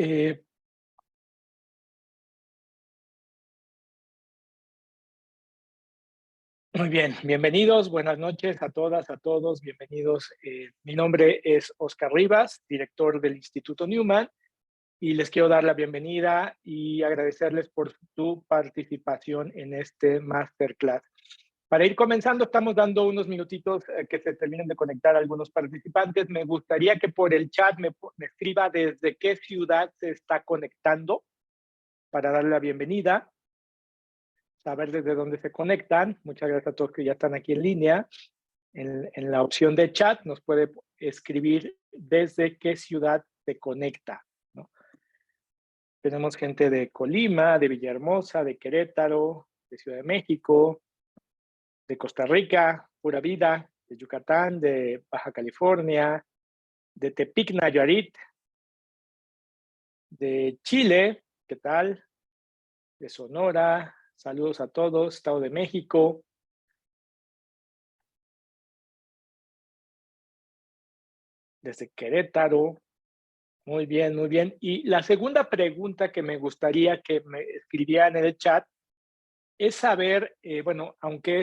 Eh, Muy bien, bienvenidos, buenas noches a todas, a todos, bienvenidos. Mi nombre es Oscar Rivas, director del Instituto Newman, y les quiero dar la bienvenida y agradecerles por su participación en este masterclass. Para ir comenzando, estamos dando unos minutitos que se terminen de conectar algunos participantes. Me gustaría que por el chat me escriba desde qué ciudad se está conectando para darle la bienvenida, saber desde dónde se conectan. Muchas gracias a todos que ya están aquí en línea. En la opción de chat nos puede escribir desde qué ciudad se conecta, ¿no? Tenemos gente de Colima, de Villahermosa, de Querétaro, de Ciudad de México, de Costa Rica, Pura Vida, de Yucatán, de Baja California, de Tepic, Nayarit, de Chile, ¿qué tal? De Sonora, saludos a todos, Estado de México, desde Querétaro. Muy bien, muy bien. Y la segunda pregunta que me gustaría que me escribieran en el chat es saber, bueno, aunque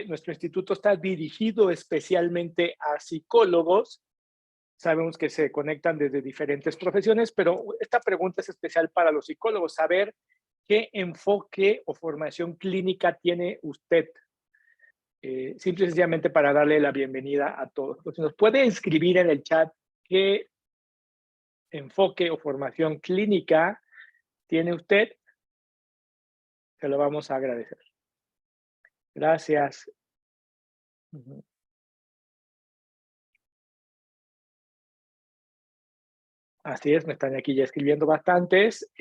nuestro instituto está dirigido especialmente a psicólogos, sabemos que se conectan desde diferentes profesiones, pero esta pregunta es especial para los psicólogos, saber qué enfoque o formación clínica tiene usted. Simple y sencillamente para darle la bienvenida a todos. Entonces, nos puede escribir en el chat qué enfoque o formación clínica tiene usted, se lo vamos a agradecer. Gracias. Así es, me están aquí ya escribiendo bastantes.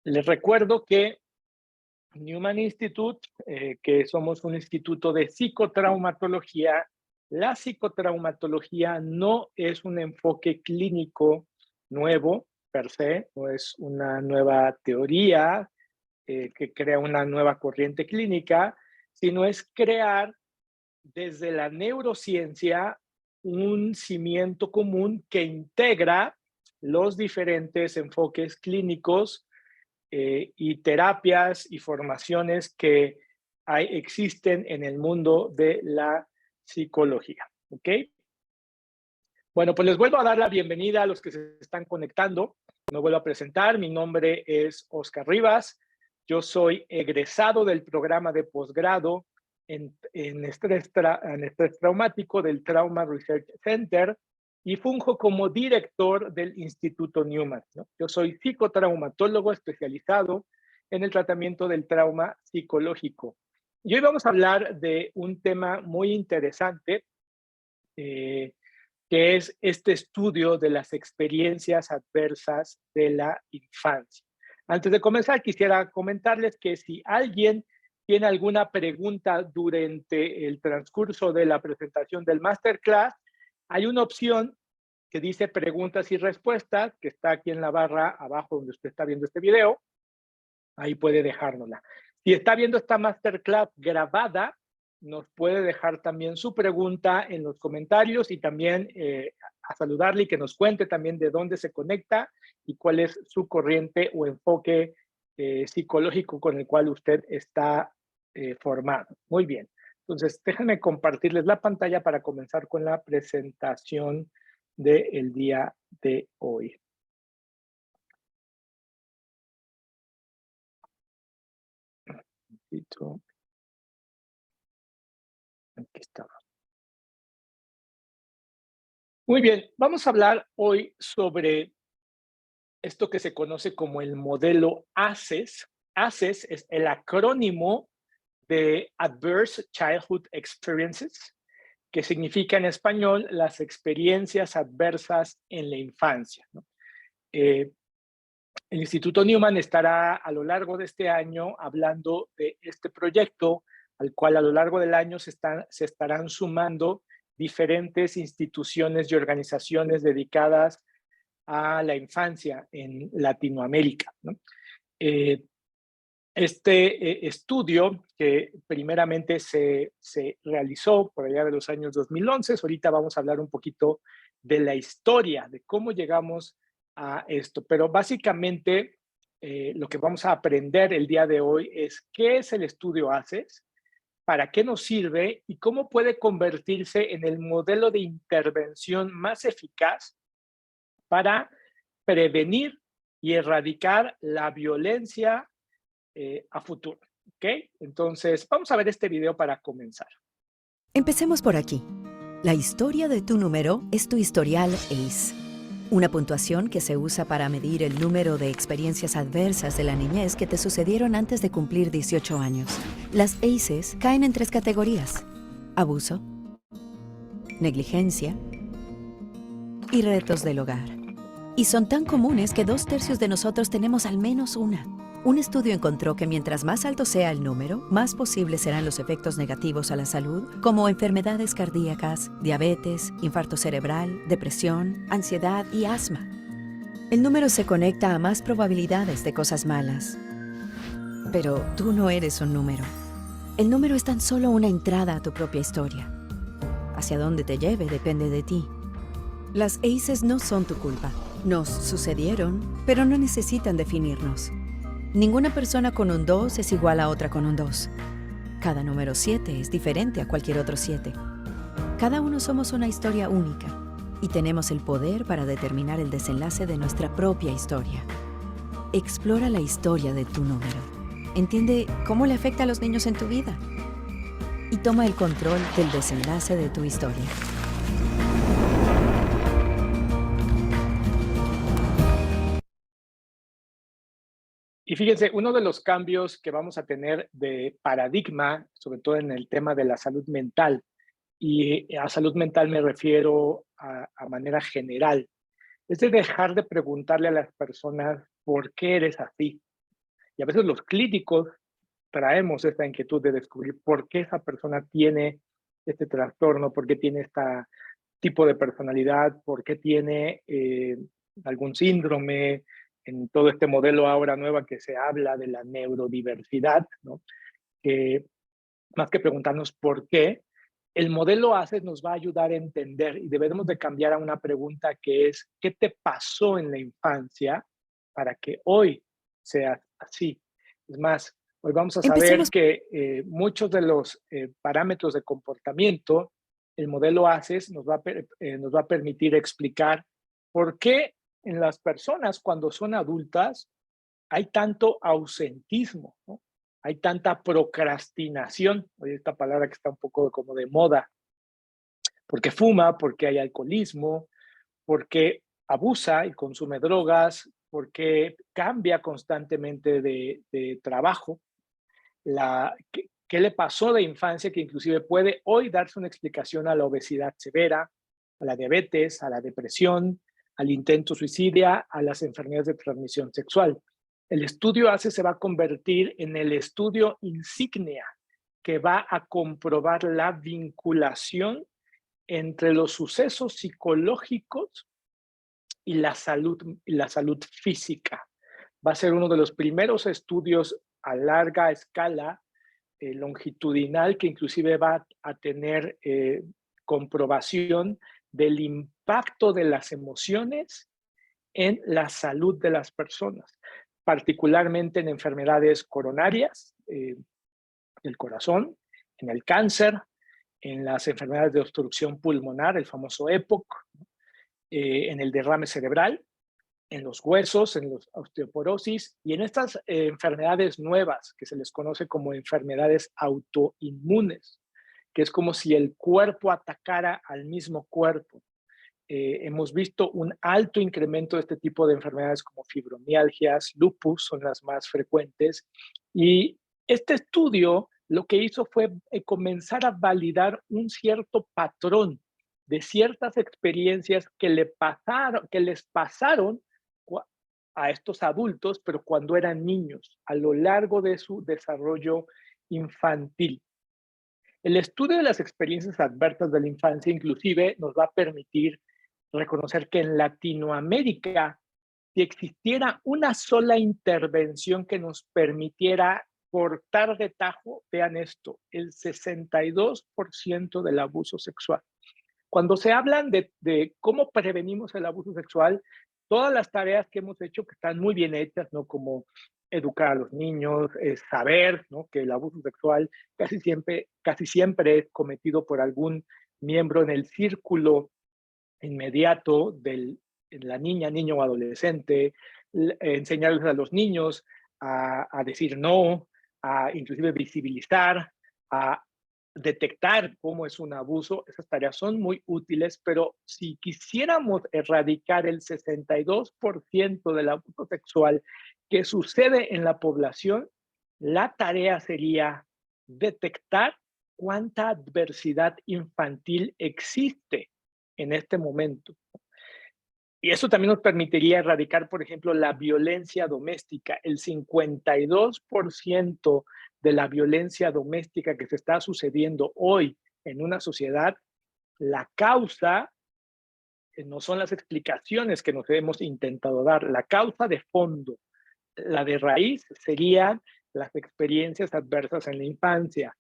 Les recuerdo que Newman Institute, que somos un instituto de psicotraumatología, la psicotraumatología no es un enfoque clínico nuevo per se, no es una nueva teoría que crea una nueva corriente clínica, sino es crear desde la neurociencia un cimiento común que integra los diferentes enfoques clínicos y terapias y formaciones que existen en el mundo de la psicología. ¿Ok? Bueno, pues les vuelvo a dar la bienvenida a los que se están conectando. Me vuelvo a presentar. Mi nombre es Oscar Rivas. Yo soy egresado del programa de posgrado en estrés traumático del Trauma Research Center y funjo como director del Instituto Newman, ¿no? Yo soy psicotraumatólogo especializado en el tratamiento del trauma psicológico. Y hoy vamos a hablar de un tema muy interesante, que es este estudio de las experiencias adversas de la infancia. Antes de comenzar, quisiera comentarles que si alguien tiene alguna pregunta durante el transcurso de la presentación del masterclass, hay una opción que dice preguntas y respuestas, que está aquí en la barra abajo donde usted está viendo este video. Ahí puede dejárnosla. Si está viendo esta masterclass grabada, nos puede dejar también su pregunta en los comentarios y también a saludarle y que nos cuente también de dónde se conecta y cuál es su corriente o enfoque psicológico con el cual usted está formado. Muy bien. Entonces, déjenme compartirles la pantalla para comenzar con la presentación del día de hoy. Aquí está. Muy bien, vamos a hablar hoy sobre esto que se conoce como el modelo ACES. ACES es el acrónimo de Adverse Childhood Experiences, que significa en español las experiencias adversas en la infancia, ¿no? El Instituto Newman estará a lo largo de este año hablando de este proyecto, al cual a lo largo del año se estarán sumando diferentes instituciones y organizaciones dedicadas a la infancia en Latinoamérica, ¿no? Este estudio, que primeramente se realizó por allá de los años 2011, ahorita vamos a hablar un poquito de la historia, de cómo llegamos a esto. Pero básicamente lo que vamos a aprender el día de hoy es qué es el estudio ACES, para qué nos sirve y cómo puede convertirse en el modelo de intervención más eficaz para prevenir y erradicar la violencia a futuro. ¿Ok? Entonces, vamos a ver este video para comenzar. Empecemos por aquí. La historia de tu número es tu historial ACE, una puntuación que se usa para medir el número de experiencias adversas de la niñez que te sucedieron antes de cumplir 18 años. Las ACEs caen en 3 categorías: abuso, negligencia y retos del hogar. Y son tan comunes que 2/3 de nosotros tenemos al menos una. Un estudio encontró que mientras más alto sea el número, más posibles serán los efectos negativos a la salud, como enfermedades cardíacas, diabetes, infarto cerebral, depresión, ansiedad y asma. El número se conecta a más probabilidades de cosas malas. Pero tú no eres un número. El número es tan solo una entrada a tu propia historia. Hacia dónde te lleve depende de ti. Las ACEs no son tu culpa. Nos sucedieron, pero no necesitan definirnos. Ninguna persona con un 2 es igual a otra con un 2. Cada número 7 es diferente a cualquier otro 7. Cada uno somos una historia única y tenemos el poder para determinar el desenlace de nuestra propia historia. Explora la historia de tu número. Entiende cómo le afecta a los niños en tu vida y toma el control del desenlace de tu historia. Y fíjense, uno de los cambios que vamos a tener de paradigma, sobre todo en el tema de la salud mental, y a salud mental me refiero a manera general, es de dejar de preguntarle a las personas por qué eres así. Y a veces los clínicos traemos esta inquietud de descubrir por qué esa persona tiene este trastorno, por qué tiene este tipo de personalidad, por qué tiene algún síndrome, en todo este modelo ahora nueva que se habla de la neurodiversidad, ¿no? Que más que preguntarnos por qué, el modelo ACES nos va a ayudar a entender y debemos de cambiar a una pregunta que es, ¿qué te pasó en la infancia para que hoy seas así? Es más, hoy vamos a saber Empecemos. que muchos de los parámetros de comportamiento, el modelo ACES nos va a permitir explicar por qué en las personas cuando son adultas hay tanto ausentismo, ¿no? Hay tanta procrastinación, oye, esta palabra que está un poco como de moda, porque fuma, porque hay alcoholismo, porque abusa y consume drogas, porque cambia constantemente de trabajo. ¿Qué le pasó de infancia que inclusive puede hoy darse una explicación a la obesidad severa, a la diabetes, a la depresión, al intento suicidio, a las enfermedades de transmisión sexual? El estudio ACE se va a convertir en el estudio insignia que va a comprobar la vinculación entre los sucesos psicológicos y la salud física. Va a ser uno de los primeros estudios a larga escala longitudinal que inclusive va a tener comprobación del impacto de las emociones en la salud de las personas, particularmente en enfermedades coronarias, del corazón, en el cáncer, en las enfermedades de obstrucción pulmonar, el famoso EPOC, en el derrame cerebral, en los huesos, en la osteoporosis y en estas enfermedades nuevas que se les conoce como enfermedades autoinmunes, que es como si el cuerpo atacara al mismo cuerpo. Hemos visto un alto incremento de este tipo de enfermedades como fibromialgias, lupus son las más frecuentes y este estudio lo que hizo fue comenzar a validar un cierto patrón de ciertas experiencias que les pasaron a estos adultos, pero cuando eran niños, a lo largo de su desarrollo infantil. El estudio de las experiencias adversas de la infancia inclusive nos va a permitir reconocer que en Latinoamérica, si existiera una sola intervención que nos permitiera cortar de tajo, vean esto, el 62% del abuso sexual. Cuando se hablan de cómo prevenimos el abuso sexual, todas las tareas que hemos hecho que están muy bien hechas, ¿no? Como educar a los niños, saber, ¿no? Que el abuso sexual casi siempre es cometido por algún miembro en el círculo inmediato de la niña, niño o adolescente, enseñarles a los niños a decir no, a inclusive visibilizar, a detectar cómo es un abuso. Esas tareas son muy útiles, pero si quisiéramos erradicar el 62% del abuso sexual que sucede en la población, la tarea sería detectar cuánta adversidad infantil existe en este momento. Y eso también nos permitiría erradicar, por ejemplo, la violencia doméstica. El 52% de la violencia doméstica que se está sucediendo hoy en una sociedad, la causa no son las explicaciones que nos hemos intentado dar. La causa de fondo, la de raíz, serían las experiencias adversas en la infancia.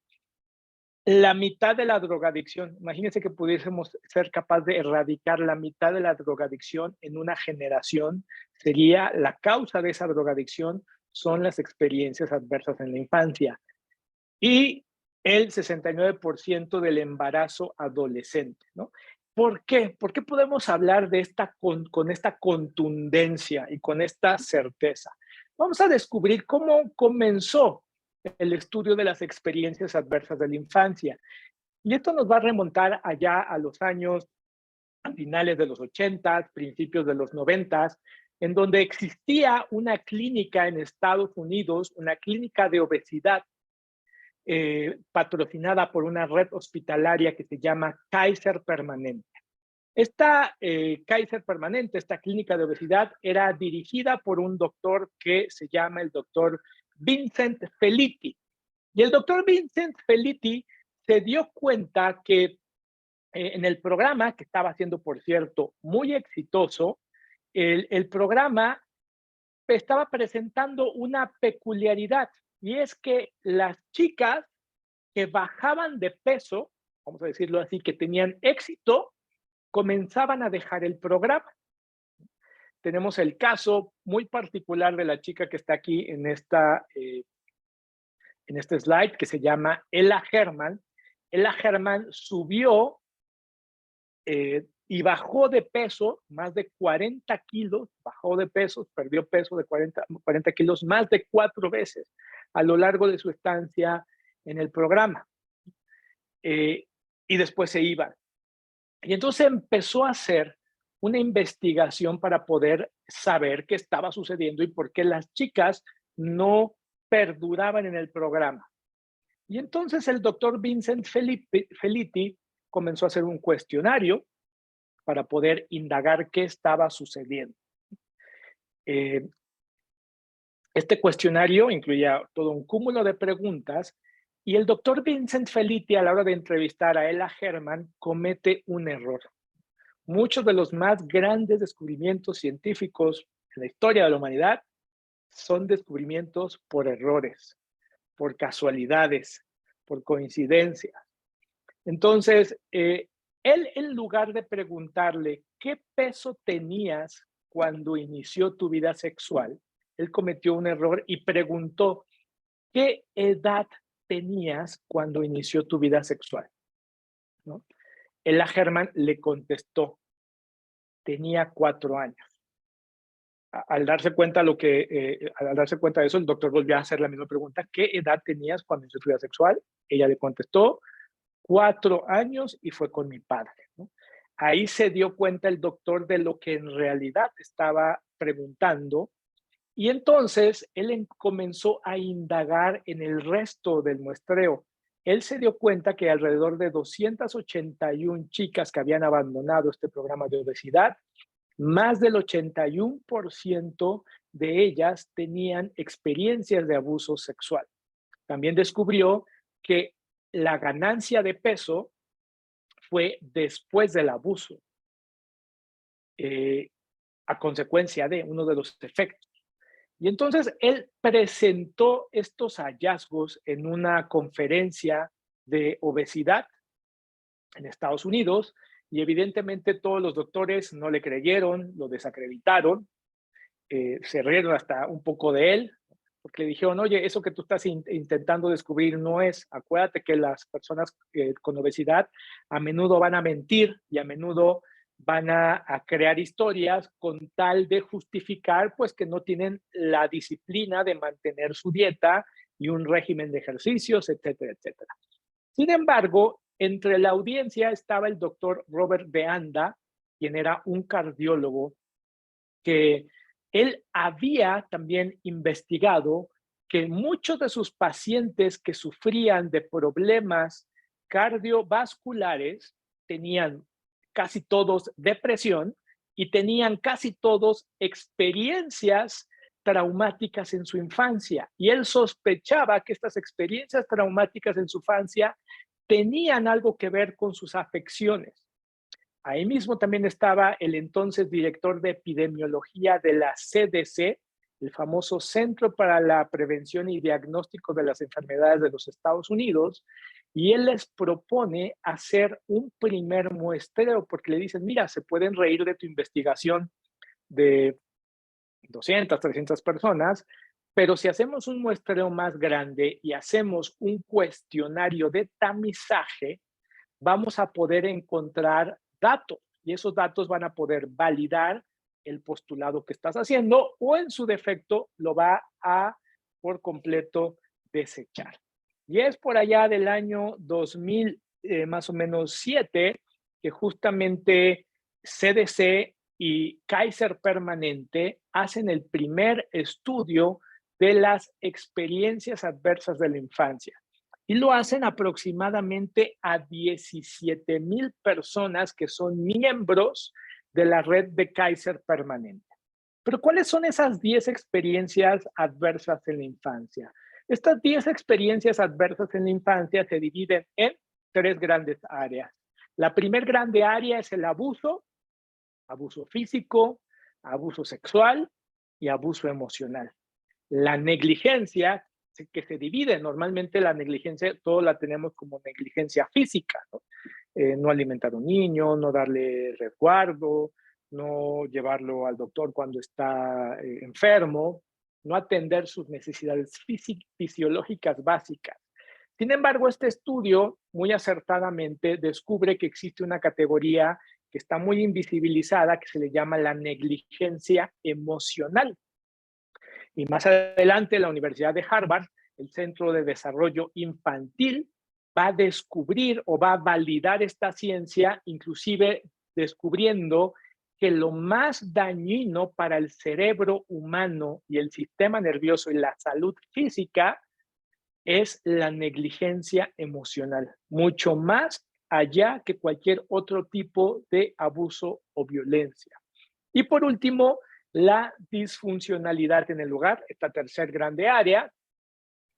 La mitad de la drogadicción, imagínense que pudiésemos ser capaces de erradicar la mitad de la drogadicción en una generación, sería la causa de esa drogadicción son las experiencias adversas en la infancia y el 69% del embarazo adolescente, ¿no? ¿Por qué? ¿Por qué podemos hablar de esta con esta contundencia y con esta certeza? Vamos a descubrir cómo comenzó el estudio de las experiencias adversas de la infancia. Y esto nos va a remontar allá a los años, a finales de los 80, principios de los 90, en donde existía una clínica en Estados Unidos, una clínica de obesidad, patrocinada por una red hospitalaria que se llama Kaiser Permanente. Esta Kaiser Permanente, esta clínica de obesidad, era dirigida por un doctor que se llama el doctor Vincent Felitti. Y el doctor Vincent Felitti se dio cuenta que en el programa, que estaba siendo, por cierto, muy exitoso, el programa estaba presentando una peculiaridad, y es que las chicas que bajaban de peso, vamos a decirlo así, que tenían éxito, comenzaban a dejar el programa. Tenemos el caso muy particular de la chica que está aquí en este slide, que se llama Ella Herman. Ella Herman subió y bajó de peso más de 40 kilos, bajó de peso, perdió peso de 40 kilos más de 4 veces a lo largo de su estancia en el programa. Y después se iba. Y entonces empezó a hacer una investigación para poder saber qué estaba sucediendo y por qué las chicas no perduraban en el programa. Y entonces el doctor Vincent Felitti comenzó a hacer un cuestionario para poder indagar qué estaba sucediendo. Este cuestionario incluía todo un cúmulo de preguntas y el doctor Vincent Felitti, a la hora de entrevistar a Ella Herman, comete un error. Muchos de los más grandes descubrimientos científicos en la historia de la humanidad son descubrimientos por errores, por casualidades, por coincidencias. Entonces, él, en lugar de preguntarle qué peso tenías cuando inició tu vida sexual, él cometió un error y preguntó qué edad tenías cuando inició tu vida sexual, ¿no? Ella Herman le contestó, tenía 4 años. Al darse cuenta al darse cuenta de eso, el doctor volvió a hacer la misma pregunta, ¿qué edad tenías cuando inició tu vida sexual? Ella le contestó, 4 años y fue con mi padre, ¿no? Ahí se dio cuenta el doctor de lo que en realidad estaba preguntando y entonces él comenzó a indagar en el resto del muestreo. Él se dio cuenta que alrededor de 281 chicas que habían abandonado este programa de obesidad, más del 81% de ellas tenían experiencias de abuso sexual. También descubrió que la ganancia de peso fue después del abuso, a consecuencia de uno de los efectos. Y entonces él presentó estos hallazgos en una conferencia de obesidad en Estados Unidos y evidentemente todos los doctores no le creyeron, lo desacreditaron, se rieron hasta un poco de él, porque le dijeron, oye, eso que tú estás intentando descubrir no es, acuérdate que las personas con obesidad a menudo van a mentir y a menudo van a crear historias con tal de justificar pues que no tienen la disciplina de mantener su dieta y un régimen de ejercicios, etcétera, etcétera. Sin embargo, entre la audiencia estaba el doctor Robert de Anda, quien era un cardiólogo que él había también investigado que muchos de sus pacientes que sufrían de problemas cardiovasculares tenían casi todos depresión y tenían casi todos experiencias traumáticas en su infancia. Y él sospechaba que estas experiencias traumáticas en su infancia tenían algo que ver con sus afecciones. Ahí mismo también estaba el entonces director de epidemiología de la CDC, el famoso Centro para la Prevención y Diagnóstico de las Enfermedades de los Estados Unidos, y él les propone hacer un primer muestreo porque le dicen, mira, se pueden reír de tu investigación de 200, 300 personas, pero si hacemos un muestreo más grande y hacemos un cuestionario de tamizaje, vamos a poder encontrar datos y esos datos van a poder validar el postulado que estás haciendo o en su defecto lo va a por completo desechar. Y es por allá del año 2000, más o menos 7, que justamente CDC y Kaiser Permanente hacen el primer estudio de las experiencias adversas de la infancia. Y lo hacen aproximadamente a 17,000 personas que son miembros de la red de Kaiser Permanente. Pero ¿cuáles son esas 10 experiencias adversas en la infancia? Estas 10 experiencias adversas en la infancia se dividen en 3 grandes áreas. La primer grande área es el abuso físico, abuso sexual y abuso emocional. La negligencia, que se divide, normalmente la negligencia, todos la tenemos como negligencia física, ¿no? No alimentar a un niño, no darle resguardo, no llevarlo al doctor cuando está enfermo, no atender sus necesidades fisiológicas básicas. Sin embargo, este estudio muy acertadamente descubre que existe una categoría que está muy invisibilizada, que se le llama la negligencia emocional. Y más adelante, la Universidad de Harvard, el Centro de Desarrollo Infantil, va a descubrir o va a validar esta ciencia, inclusive descubriendo que lo más dañino para el cerebro humano y el sistema nervioso y la salud física es la negligencia emocional, mucho más allá que cualquier otro tipo de abuso o violencia. Y por último, la disfuncionalidad en el hogar, esta tercer grande área,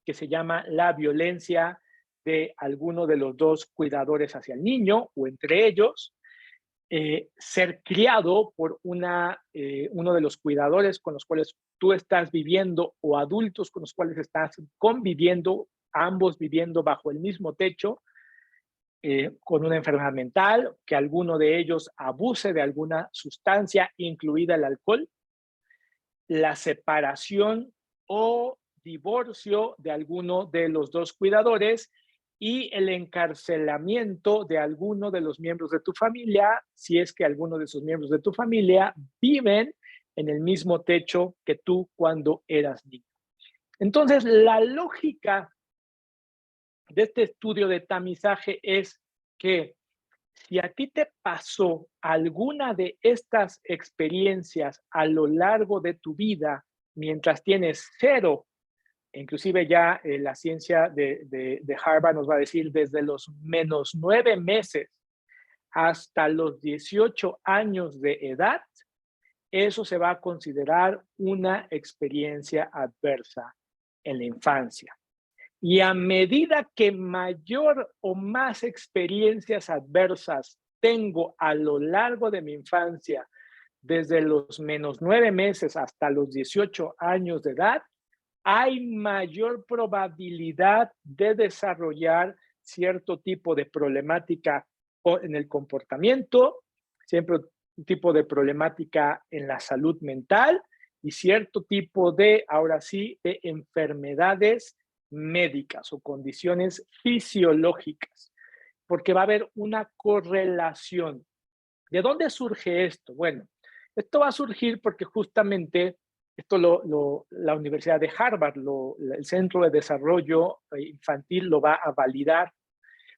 que se llama la violencia de alguno de los dos cuidadores hacia el niño o entre ellos, ser criado por uno de los cuidadores con los cuales tú estás viviendo o adultos con los cuales estás conviviendo, ambos viviendo bajo el mismo techo, con una enfermedad mental, que alguno de ellos abuse de alguna sustancia, incluida el alcohol, la separación o divorcio de alguno de los dos cuidadores y el encarcelamiento de alguno de los miembros de tu familia, si es que alguno de esos miembros de tu familia viven en el mismo techo que tú cuando eras niño. Entonces, la lógica de este estudio de tamizaje es que si a ti te pasó alguna de estas experiencias a lo largo de tu vida, mientras tienes 0, inclusive ya la ciencia de Harvard nos va a decir desde los menos 9 meses hasta los 18 años de edad, eso se va a considerar una experiencia adversa en la infancia. Y a medida que mayor o más experiencias adversas tengo a lo largo de mi infancia, desde los menos 9 meses hasta los 18 años de edad, hay mayor probabilidad de desarrollar cierto tipo de problemática en el comportamiento, siempre un tipo de problemática en la salud mental y cierto tipo de, ahora sí, de enfermedades médicas o condiciones fisiológicas, porque va a haber una correlación. ¿De dónde surge esto? Bueno, esto va a surgir porque justamente la Universidad de Harvard, el Centro de Desarrollo Infantil lo va a validar,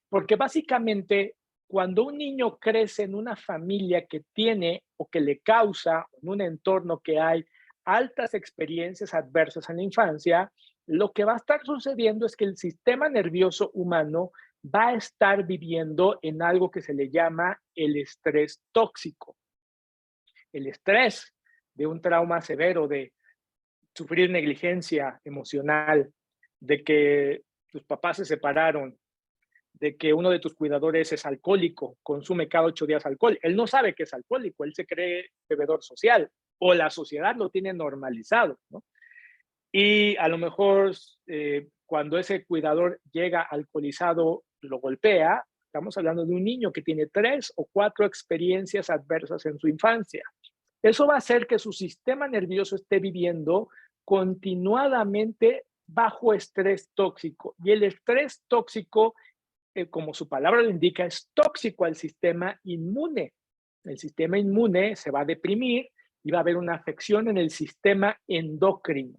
porque básicamente cuando un niño crece en una familia que tiene o que le causa, en un entorno que hay altas experiencias adversas en la infancia, lo que va a estar sucediendo es que el sistema nervioso humano va a estar viviendo en algo que se le llama el estrés tóxico. El estrés de un trauma severo, de sufrir negligencia emocional, de que tus papás se separaron, de que uno de tus cuidadores es alcohólico, consume cada 8 días alcohol. Él no sabe que es alcohólico, él se cree bebedor social o la sociedad lo tiene normalizado, ¿no? Y a lo mejor cuando ese cuidador llega alcoholizado, lo golpea. Estamos hablando de un niño que tiene 3 o 4 experiencias adversas en su infancia. Eso va a hacer que su sistema nervioso esté viviendo continuadamente bajo estrés tóxico. Y el estrés tóxico, como su palabra lo indica, es tóxico al sistema inmune. El sistema inmune se va a deprimir y va a haber una afección en el sistema endocrino.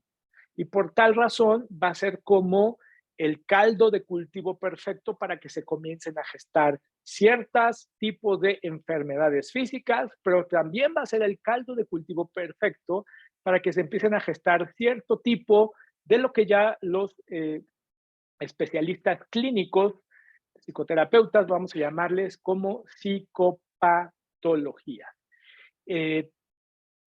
Y por tal razón va a ser como el caldo de cultivo perfecto para que se comiencen a gestar ciertos tipos de enfermedades físicas, pero también va a ser el caldo de cultivo perfecto para que se empiecen a gestar cierto tipo de lo que ya los especialistas clínicos, psicoterapeutas, vamos a llamarles como psicopatología. Y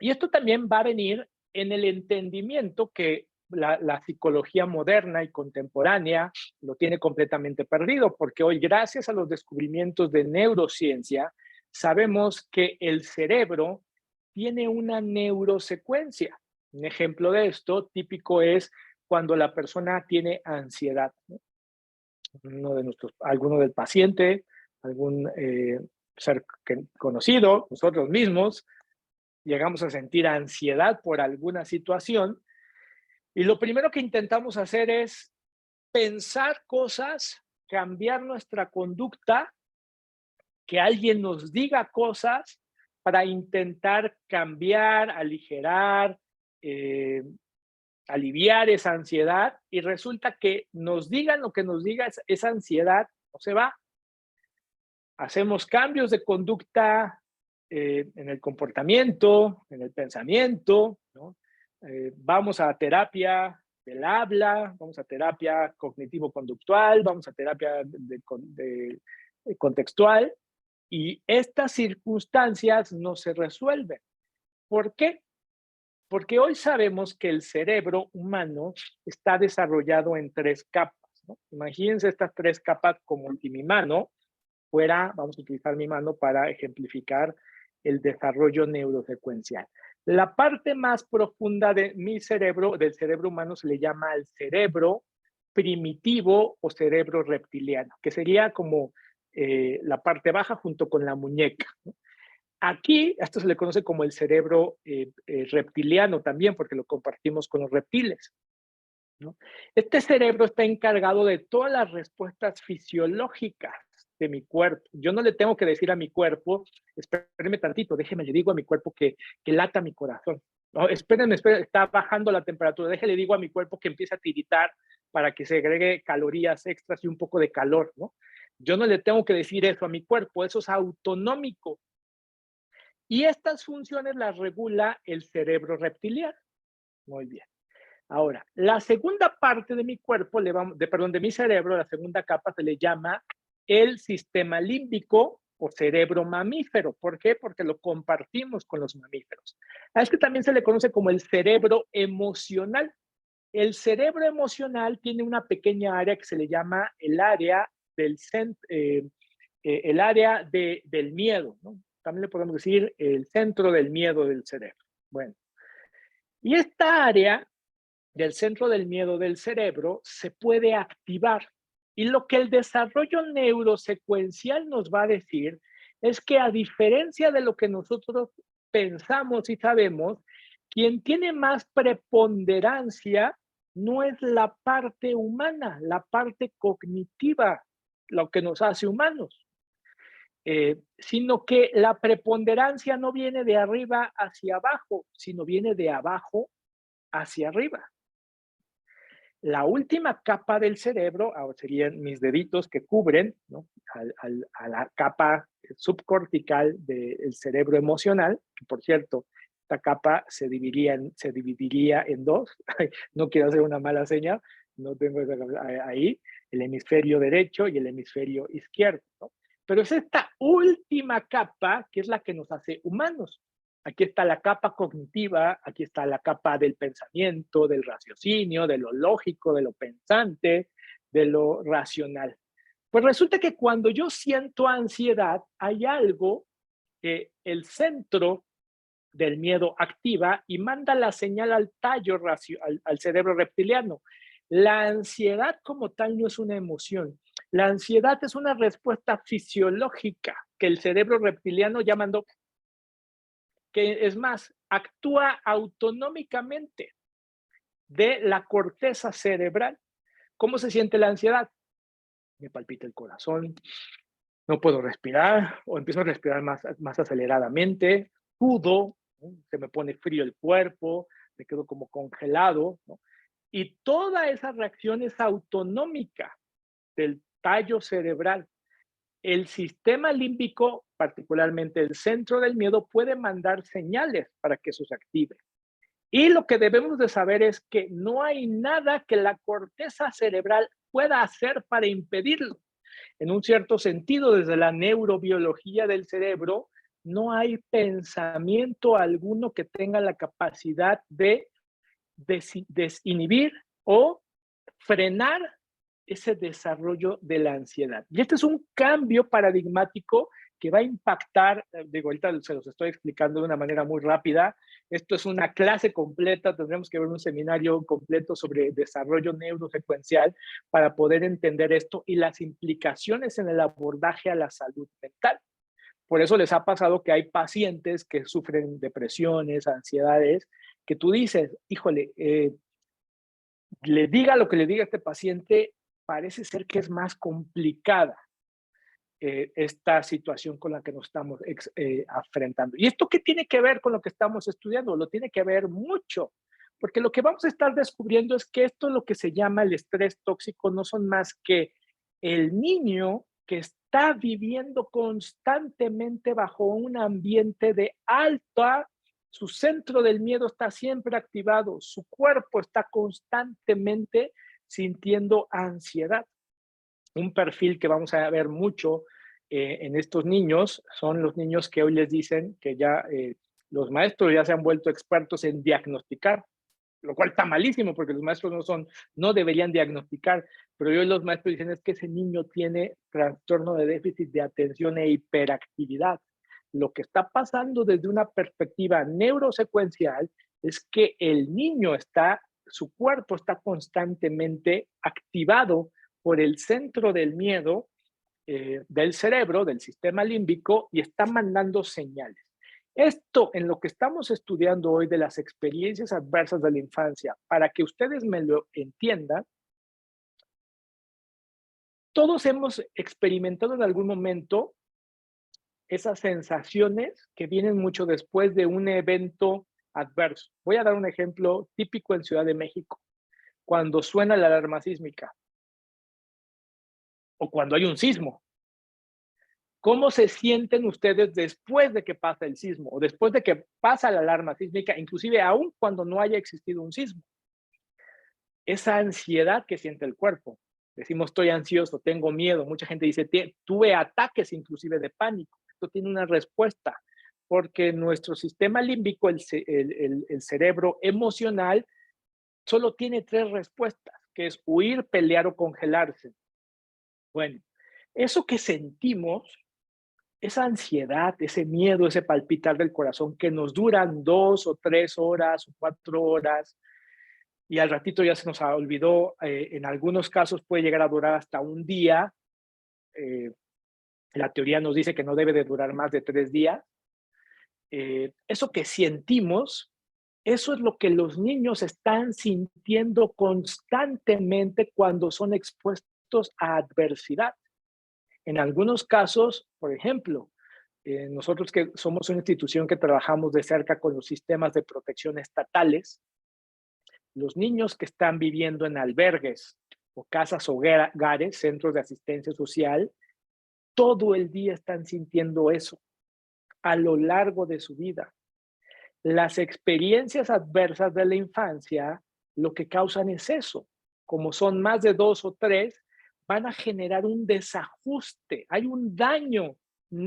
esto también va a venir en el entendimiento que la psicología moderna y contemporánea lo tiene completamente perdido, porque hoy, gracias a los descubrimientos de neurociencia, sabemos que el cerebro tiene una neurosecuencia. Un ejemplo de esto típico es cuando la persona tiene ansiedad, ¿no? Alguno del paciente, algún ser conocido, nosotros mismos, llegamos a sentir ansiedad por alguna situación y lo primero que intentamos hacer es pensar cosas, cambiar nuestra conducta, que alguien nos diga cosas para intentar cambiar, aligerar, aliviar esa ansiedad y resulta que nos digan lo que nos diga, esa ansiedad no se va. Hacemos cambios de conducta en el comportamiento, en el pensamiento, ¿no? Vamos a terapia del habla, vamos a terapia cognitivo-conductual, vamos a terapia de contextual, y estas circunstancias no se resuelven. ¿Por qué? Porque hoy sabemos que el cerebro humano está desarrollado en 3 capas, ¿no? Imagínense estas 3 capas como si mi mano fuera, vamos a utilizar mi mano para ejemplificar el desarrollo neurosecuencial. La parte más profunda de mi cerebro, del cerebro humano, se le llama el cerebro primitivo o cerebro reptiliano, que sería como la parte baja junto con la muñeca, ¿no? Aquí, esto se le conoce como el cerebro reptiliano también, porque lo compartimos con los reptiles, ¿no? Este cerebro está encargado de todas las respuestas fisiológicas de mi cuerpo. Yo no le tengo que decir a mi cuerpo, espéreme tantito, déjeme, le digo a mi cuerpo que lata mi corazón. No, espérenme, está bajando la temperatura, déjele, digo a mi cuerpo que empiece a tiritar para que se agregue calorías extras y un poco de calor, ¿no? Yo no le tengo que decir eso a mi cuerpo, eso es autonómico. Y estas funciones las regula el cerebro reptiliano. Muy bien. Ahora, la segunda parte de mi cuerpo, de mi cerebro, la segunda capa se le llama el sistema límbico o cerebro mamífero. ¿Por qué? Porque lo compartimos con los mamíferos. A este también se le conoce como el cerebro emocional. El cerebro emocional tiene una pequeña área que se le llama el área del miedo, ¿no? También le podemos decir el centro del miedo del cerebro. Bueno, y esta área del centro del miedo del cerebro se puede activar. Y lo que el desarrollo neurosecuencial nos va a decir es que, a diferencia de lo que nosotros pensamos y sabemos, quien tiene más preponderancia no es la parte humana, la parte cognitiva, lo que nos hace humanos, sino que la preponderancia no viene de arriba hacia abajo, sino viene de abajo hacia arriba. La última capa del cerebro, ahora serían mis deditos que cubren, ¿no?, a la capa subcortical del cerebro emocional, que por cierto, esta capa se dividiría en dos. No quiero hacer una mala señal, no tengo ahí el hemisferio derecho y el hemisferio izquierdo, ¿no? Pero es esta última capa que es la que nos hace humanos. Aquí está la capa cognitiva, aquí está la capa del pensamiento, del raciocinio, de lo lógico, de lo pensante, de lo racional. Pues resulta que cuando yo siento ansiedad, hay algo que el centro del miedo activa y manda la señal al tallo, al cerebro reptiliano. La ansiedad como tal no es una emoción. La ansiedad es una respuesta fisiológica que el cerebro reptiliano ya mandó, que es más, actúa autonómicamente de la corteza cerebral. ¿Cómo se siente la ansiedad? Me palpita el corazón, no puedo respirar o empiezo a respirar más aceleradamente, sudo, ¿no?, se me pone frío el cuerpo, me quedo como congelado, ¿no? Y toda esa reacción es autonómica del tallo cerebral. El sistema límbico, particularmente el centro del miedo, puede mandar señales para que eso se active. Y lo que debemos de saber es que no hay nada que la corteza cerebral pueda hacer para impedirlo. En un cierto sentido, desde la neurobiología del cerebro, no hay pensamiento alguno que tenga la capacidad de desinhibir o frenar ese desarrollo de la ansiedad. Y este es un cambio paradigmático que va a impactar, digo, ahorita se los estoy explicando de una manera muy rápida. Esto es una clase completa, tendremos que ver un seminario completo sobre desarrollo neurosecuencial para poder entender esto y las implicaciones en el abordaje a la salud mental. Por eso les ha pasado que hay pacientes que sufren depresiones, ansiedades, que tú dices, híjole, le diga lo que le diga a este paciente, parece ser que es más complicada esta situación con la que nos estamos enfrentando. ¿Y esto qué tiene que ver con lo que estamos estudiando? Lo tiene que ver mucho, porque lo que vamos a estar descubriendo es que esto, lo que se llama el estrés tóxico, no son más que el niño que está viviendo constantemente bajo un ambiente de alta, su centro del miedo está siempre activado, su cuerpo está constantemente sintiendo ansiedad. Un perfil que vamos a ver mucho en estos niños son los niños que hoy les dicen que ya los maestros ya se han vuelto expertos en diagnosticar, lo cual está malísimo porque los maestros no deberían diagnosticar, pero hoy los maestros dicen es que ese niño tiene trastorno de déficit de atención e hiperactividad. Lo que está pasando desde una perspectiva neurosecuencial es que el niño su cuerpo está constantemente activado por el centro del miedo del cerebro, del sistema límbico, y está mandando señales. Esto en lo que estamos estudiando hoy de las experiencias adversas de la infancia, para que ustedes me lo entiendan, todos hemos experimentado en algún momento esas sensaciones que vienen mucho después de un evento adverso. Voy a dar un ejemplo típico en Ciudad de México, cuando suena la alarma sísmica o cuando hay un sismo. ¿Cómo se sienten ustedes después de que pasa el sismo o después de que pasa la alarma sísmica, inclusive aún cuando no haya existido un sismo? Esa ansiedad que siente el cuerpo. Decimos, estoy ansioso, tengo miedo. Mucha gente dice, tuve ataques inclusive de pánico. Esto tiene una respuesta, porque nuestro sistema límbico, el cerebro emocional, solo tiene 3 respuestas, que es huir, pelear o congelarse. Bueno, eso que sentimos, esa ansiedad, ese miedo, ese palpitar del corazón que nos duran 2 o 3 horas o 4 horas, y al ratito ya se nos olvidó. En algunos casos puede llegar a durar hasta un día. La teoría nos dice que no debe de durar más de 3 días. Eso que sentimos, eso es lo que los niños están sintiendo constantemente cuando son expuestos a adversidad. En algunos casos, por ejemplo, nosotros que somos una institución que trabajamos de cerca con los sistemas de protección estatales, los niños que están viviendo en albergues o casas hogares, centros de asistencia social, todo el día están sintiendo eso a lo largo de su vida. Las experiencias adversas de la infancia lo que causan es eso. Como son más de 2 o 3, van a generar un desajuste. Hay un daño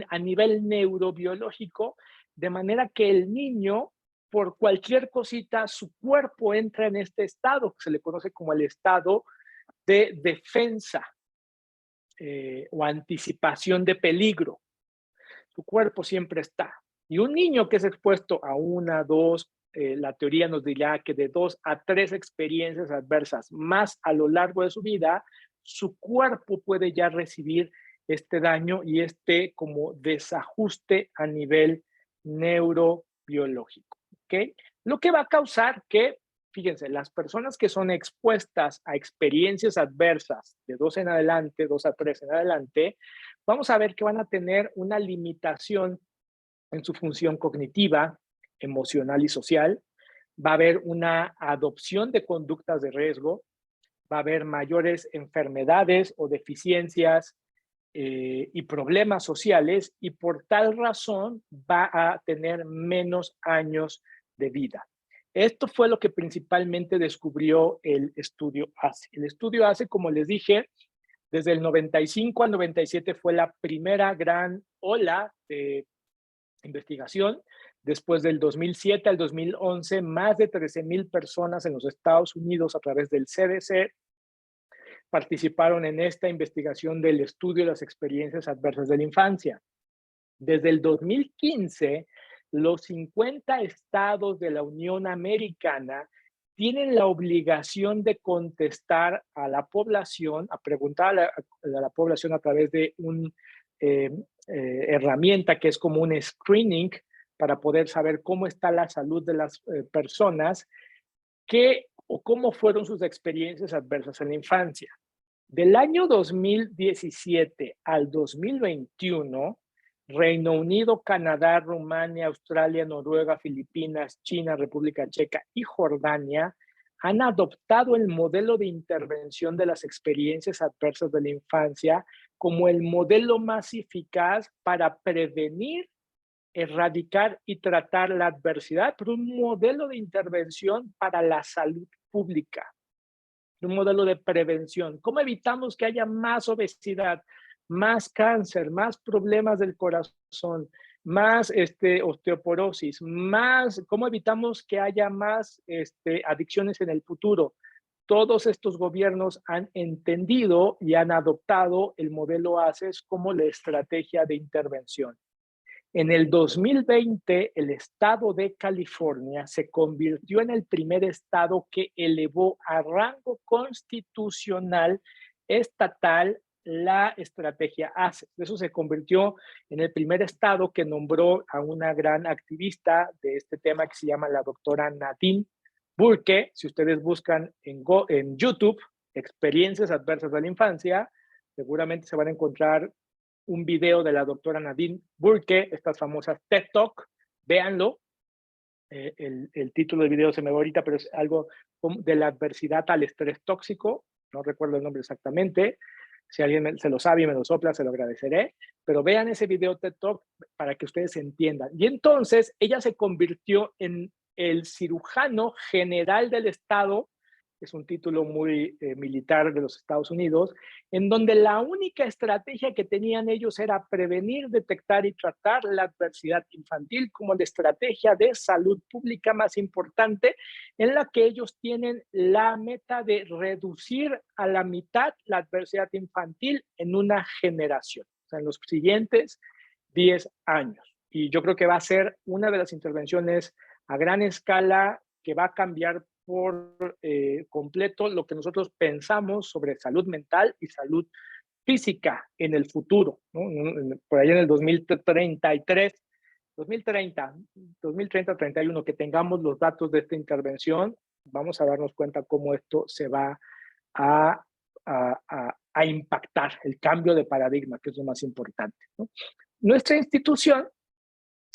a nivel neurobiológico, de manera que el niño, por cualquier cosita, su cuerpo entra en este estado, que se le conoce como el estado de defensa o anticipación de peligro. Su cuerpo siempre está. Y un niño que es expuesto a 1, 2, la teoría nos dirá que de 2 a 3 experiencias adversas más a lo largo de su vida, su cuerpo puede ya recibir este daño y este como desajuste a nivel neurobiológico. ¿Ok? Lo que va a causar que, fíjense, las personas que son expuestas a experiencias adversas de 2 en adelante, 2 a 3 en adelante, vamos a ver que van a tener una limitación en su función cognitiva, emocional y social. Va a haber una adopción de conductas de riesgo, va a haber mayores enfermedades o deficiencias y problemas sociales, y por tal razón va a tener menos años de vida. Esto fue lo que principalmente descubrió el estudio ACE. El estudio ACE, como les dije, desde el 95 al 97 fue la primera gran ola de investigación. Después del 2007 al 2011, más de 13,000 personas en los Estados Unidos a través del CDC participaron en esta investigación del estudio de las experiencias adversas de la infancia. Desde el 2015, los 50 estados de la Unión Americana tienen la obligación de contestar a la población, a preguntar a la población a través de una herramienta que es como un screening para poder saber cómo está la salud de las personas, qué o cómo fueron sus experiencias adversas en la infancia. Del año 2017 al 2021, Reino Unido, Canadá, Rumania, Australia, Noruega, Filipinas, China, República Checa y Jordania han adoptado el modelo de intervención de las experiencias adversas de la infancia como el modelo más eficaz para prevenir, erradicar y tratar la adversidad, pero un modelo de intervención para la salud pública, un modelo de prevención. ¿Cómo evitamos que haya más obesidad, más cáncer, más problemas del corazón, más osteoporosis, más, cómo evitamos que haya más adicciones en el futuro? Todos estos gobiernos han entendido y han adoptado el modelo ACES como la estrategia de intervención. En el 2020, el estado de California se convirtió en el primer estado que elevó a rango constitucional estatal la estrategia ACES. Eso se convirtió en el primer estado que nombró a una gran activista de este tema que se llama la doctora Nadine Burke. Si ustedes buscan en YouTube experiencias adversas de la infancia, seguramente se van a encontrar un video de la doctora Nadine Burke, estas famosas TED Talk, véanlo. El título del video se me va ahorita, pero es algo de la adversidad al estrés tóxico, no recuerdo el nombre exactamente. Si alguien se lo sabe y me lo sopla, se lo agradeceré. Pero vean ese video TED Talk para que ustedes entiendan. Y entonces ella se convirtió en el cirujano general del estado, es un título muy militar de los Estados Unidos, en donde la única estrategia que tenían ellos era prevenir, detectar y tratar la adversidad infantil como la estrategia de salud pública más importante, en la que ellos tienen la meta de reducir a la mitad la adversidad infantil en una generación, o sea, en los siguientes 10 años. Y yo creo que va a ser una de las intervenciones a gran escala que va a cambiar por completo lo que nosotros pensamos sobre salud mental y salud física en el futuro, ¿no? Por ahí en el 2033, 2030-31, que tengamos los datos de esta intervención, vamos a darnos cuenta cómo esto se va a, a impactar el cambio de paradigma, que es lo más importante, ¿no? Nuestra institución,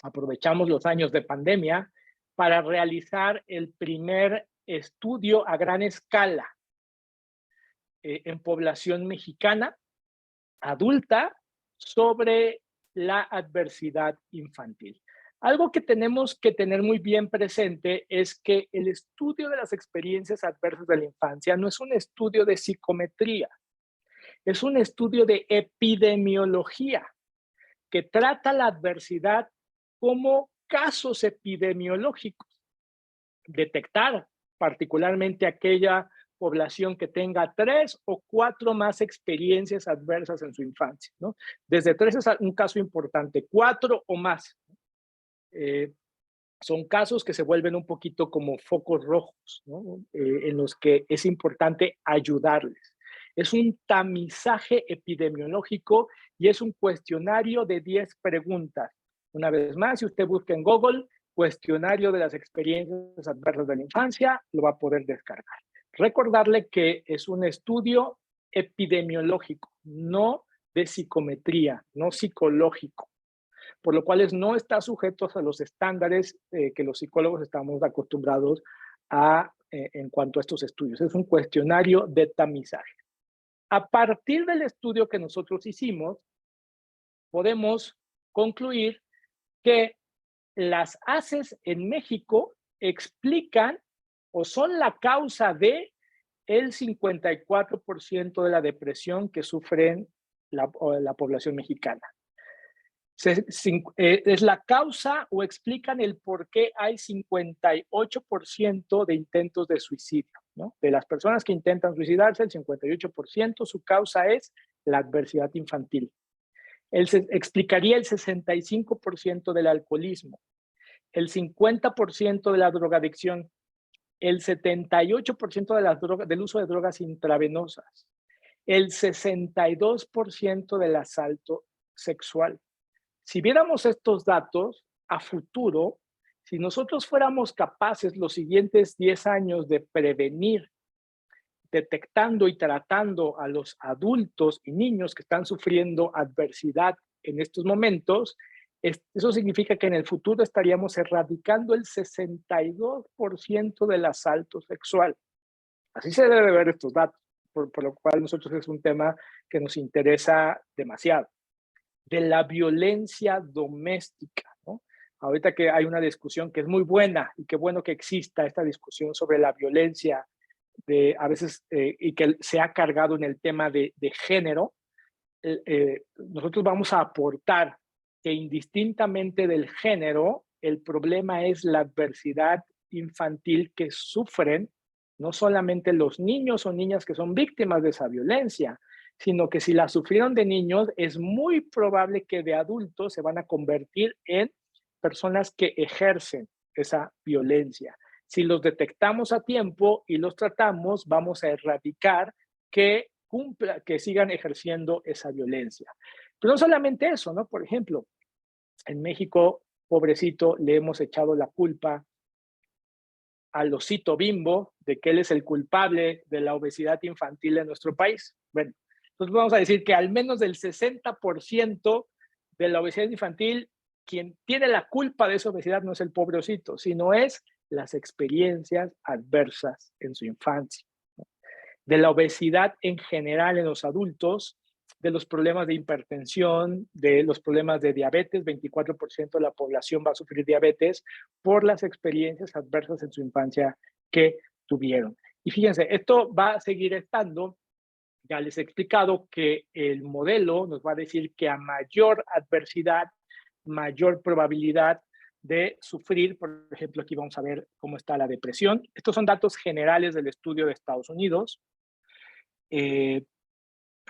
aprovechamos los años de pandemia para realizar el primer estudio a gran escala en población mexicana adulta sobre la adversidad infantil. Algo que tenemos que tener muy bien presente es que el estudio de las experiencias adversas de la infancia no es un estudio de psicometría, es un estudio de epidemiología que trata la adversidad como casos epidemiológicos. Detectar particularmente aquella población que tenga 3 o 4 más experiencias adversas en su infancia, ¿no? Desde 3 es un caso importante, 4 o más. Son casos que se vuelven un poquito como focos rojos, ¿no? En los que es importante ayudarles. Es un tamizaje epidemiológico y es un cuestionario de 10 preguntas. Una vez más, si usted busca en Google, cuestionario de las experiencias adversas de la infancia, lo va a poder descargar. Recordarle que es un estudio epidemiológico, no de psicometría, no psicológico, por lo cual no está sujeto a los estándares que los psicólogos estamos acostumbrados a en cuanto a estos estudios. Es un cuestionario de tamizaje. A partir del estudio que nosotros hicimos, podemos concluir que las ACEs en México explican o son la causa de el 54% de la depresión que sufren la población mexicana. Es la causa o explican el por qué hay 58% de intentos de suicidio, ¿no? De las personas que intentan suicidarse, el 58% su causa es la adversidad infantil. Explicaría el 65% del alcoholismo, el 50% de la drogadicción, el 78% de las del uso de drogas intravenosas, el 62% del asalto sexual. Si viéramos estos datos a futuro, si nosotros fuéramos capaces los siguientes 10 años de prevenir, detectando y tratando a los adultos y niños que están sufriendo adversidad en estos momentos, eso significa que en el futuro estaríamos erradicando el 62% del asalto sexual. Así se debe ver estos datos, por lo cual nosotros es un tema que nos interesa demasiado. De la violencia doméstica, ¿no? Ahorita que hay una discusión que es muy buena y qué bueno que exista esta discusión sobre la violencia a veces y que se ha cargado en el tema de género, nosotros vamos a aportar que indistintamente del género, el problema es la adversidad infantil que sufren no solamente los niños o niñas que son víctimas de esa violencia, sino que si la sufrieron de niños, es muy probable que de adultos se van a convertir en personas que ejercen esa violencia. Si los detectamos a tiempo y los tratamos, vamos a erradicar que sigan ejerciendo esa violencia. Pero no solamente eso, ¿no? Por ejemplo, en México, pobrecito, le hemos echado la culpa al osito Bimbo de que él es el culpable de la obesidad infantil en nuestro país. Bueno, entonces vamos a decir que al menos del 60% de la obesidad infantil, quien tiene la culpa de esa obesidad no es el pobre osito, sino es las experiencias adversas en su infancia. De la obesidad en general en los adultos, de los problemas de hipertensión, de los problemas de diabetes, 24% de la población va a sufrir diabetes por las experiencias adversas en su infancia que tuvieron. Y fíjense, esto va a seguir estando. Ya les he explicado que el modelo nos va a decir que a mayor adversidad, mayor probabilidad de sufrir. Por ejemplo, aquí vamos a ver cómo está la depresión. Estos son datos generales del estudio de Estados Unidos.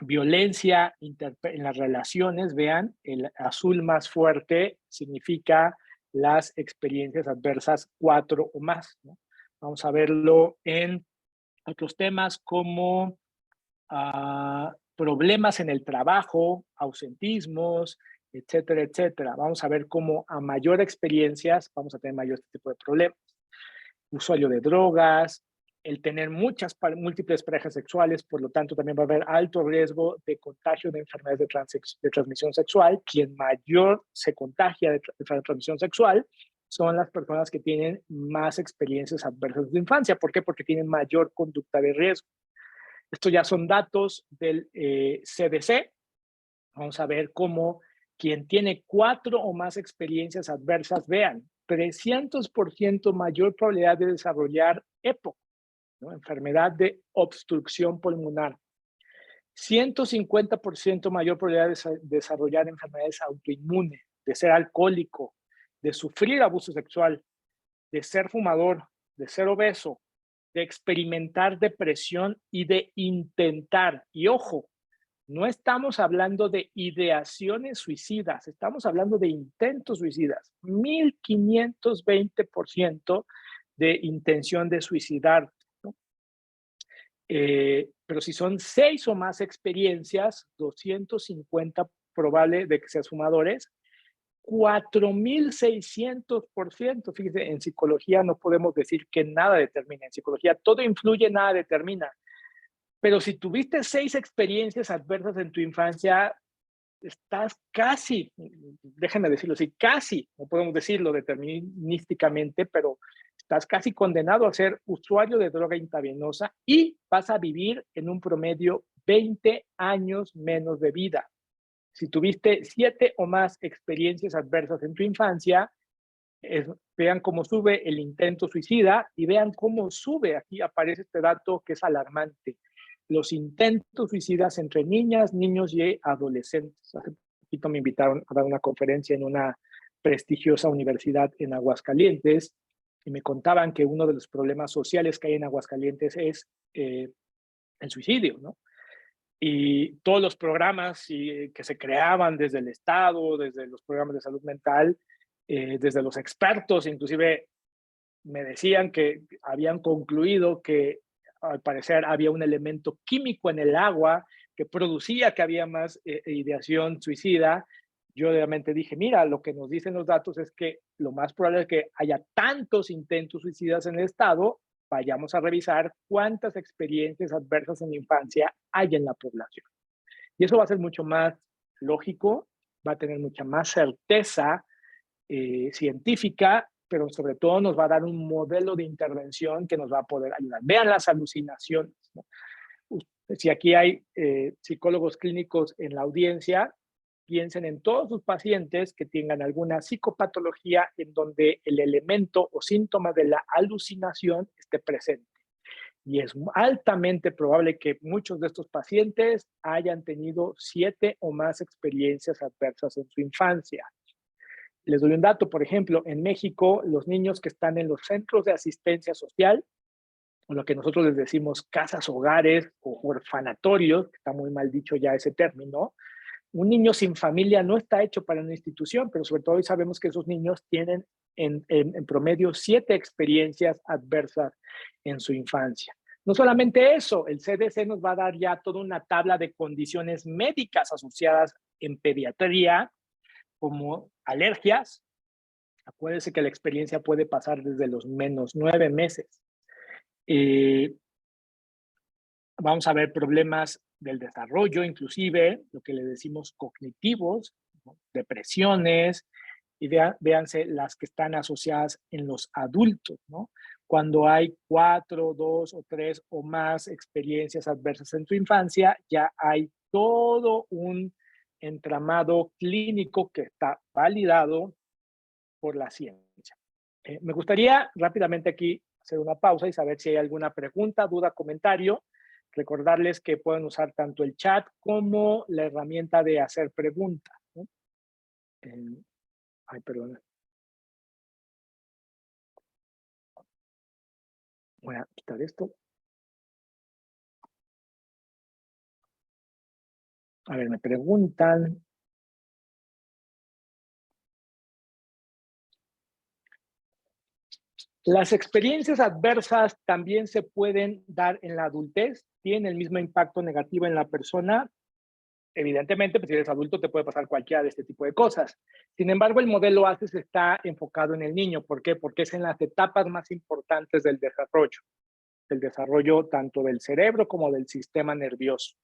Violencia en las relaciones, vean, el azul más fuerte significa las experiencias adversas 4 o más, ¿no? Vamos a verlo en otros temas como problemas en el trabajo, ausentismos, etcétera, etcétera. Vamos a ver cómo a mayor experiencias vamos a tener mayor este tipo de problemas. Usuario de drogas, el tener múltiples parejas sexuales, por lo tanto también va a haber alto riesgo de contagio de enfermedades de transmisión sexual. Quien mayor se contagia de transmisión sexual son las personas que tienen más experiencias adversas de infancia. ¿Por qué? Porque tienen mayor conducta de riesgo. Estos ya son datos del CDC. Vamos a ver cómo quien tiene 4 o más experiencias adversas, vean, 300% mayor probabilidad de desarrollar EPOC, ¿no? Enfermedad de obstrucción pulmonar. 150% mayor probabilidad de desarrollar enfermedades autoinmunes, de ser alcohólico, de sufrir abuso sexual, de ser fumador, de ser obeso, de experimentar depresión y de intentar. Y ojo, no estamos hablando de ideaciones suicidas, estamos hablando de intentos suicidas. 1520% de intención de suicidar, ¿no? Pero si son 6 o más experiencias, 250 probable de que seas fumadores, 4600%. Fíjese, en psicología no podemos decir que nada determina. En psicología todo influye, nada determina. Pero si tuviste 6 experiencias adversas en tu infancia, estás casi, déjenme decirlo así, casi, no podemos decirlo determinísticamente, pero estás casi condenado a ser usuario de droga intravenosa y vas a vivir en un promedio 20 años menos de vida. Si tuviste 7 o más experiencias adversas en tu infancia, vean cómo sube el intento suicida y vean cómo sube, aquí aparece este dato que es alarmante, los intentos suicidas entre niñas, niños y adolescentes. Hace poquito me invitaron a dar una conferencia en una prestigiosa universidad en Aguascalientes y me contaban que uno de los problemas sociales que hay en Aguascalientes es el suicidio, ¿no? Y todos los programas que se creaban desde el Estado, desde los programas de salud mental, desde los expertos, inclusive me decían que habían concluido que al parecer había un elemento químico en el agua que producía que había más ideación suicida. Yo obviamente dije, mira, lo que nos dicen los datos es que lo más probable es que haya tantos intentos suicidas en el estado, vayamos a revisar cuántas experiencias adversas en la infancia hay en la población. Y eso va a ser mucho más lógico, va a tener mucha más certeza científica, pero sobre todo nos va a dar un modelo de intervención que nos va a poder ayudar. Vean las alucinaciones, ¿no? Si aquí hay psicólogos clínicos en la audiencia, piensen en todos sus pacientes que tengan alguna psicopatología en donde el elemento o síntoma de la alucinación esté presente. Y es altamente probable que muchos de estos pacientes hayan tenido 7 o más experiencias adversas en su infancia. Les doy un dato, por ejemplo, en México, los niños que están en los centros de asistencia social, o lo que nosotros les decimos casas hogares o orfanatorios, que está muy mal dicho ya ese término, un niño sin familia no está hecho para una institución, pero sobre todo hoy sabemos que esos niños tienen en promedio 7 experiencias adversas en su infancia. No solamente eso, el CDC nos va a dar ya toda una tabla de condiciones médicas asociadas en pediatría, como alergias. Acuérdense que la experiencia puede pasar desde los -9 meses. Vamos a ver problemas del desarrollo, inclusive lo que le decimos cognitivos, ¿no? Depresiones, y véanse las que están asociadas en los adultos, ¿no? Cuando hay 4, 2 o 3 o más experiencias adversas en tu infancia, ya hay todo un entramado clínico que está validado por la ciencia. Me gustaría rápidamente aquí hacer una pausa y saber si hay alguna pregunta, duda, comentario. Recordarles que pueden usar tanto el chat como la herramienta de hacer preguntas, ¿no? Ay, perdón. Voy a quitar esto. A ver, me preguntan. Las experiencias adversas también se pueden dar en la adultez, tienen el mismo impacto negativo en la persona. Evidentemente, pues si eres adulto te puede pasar cualquiera de este tipo de cosas. Sin embargo, el modelo ACES está enfocado en el niño. ¿Por qué? Porque es en las etapas más importantes del desarrollo tanto del cerebro como del sistema nervioso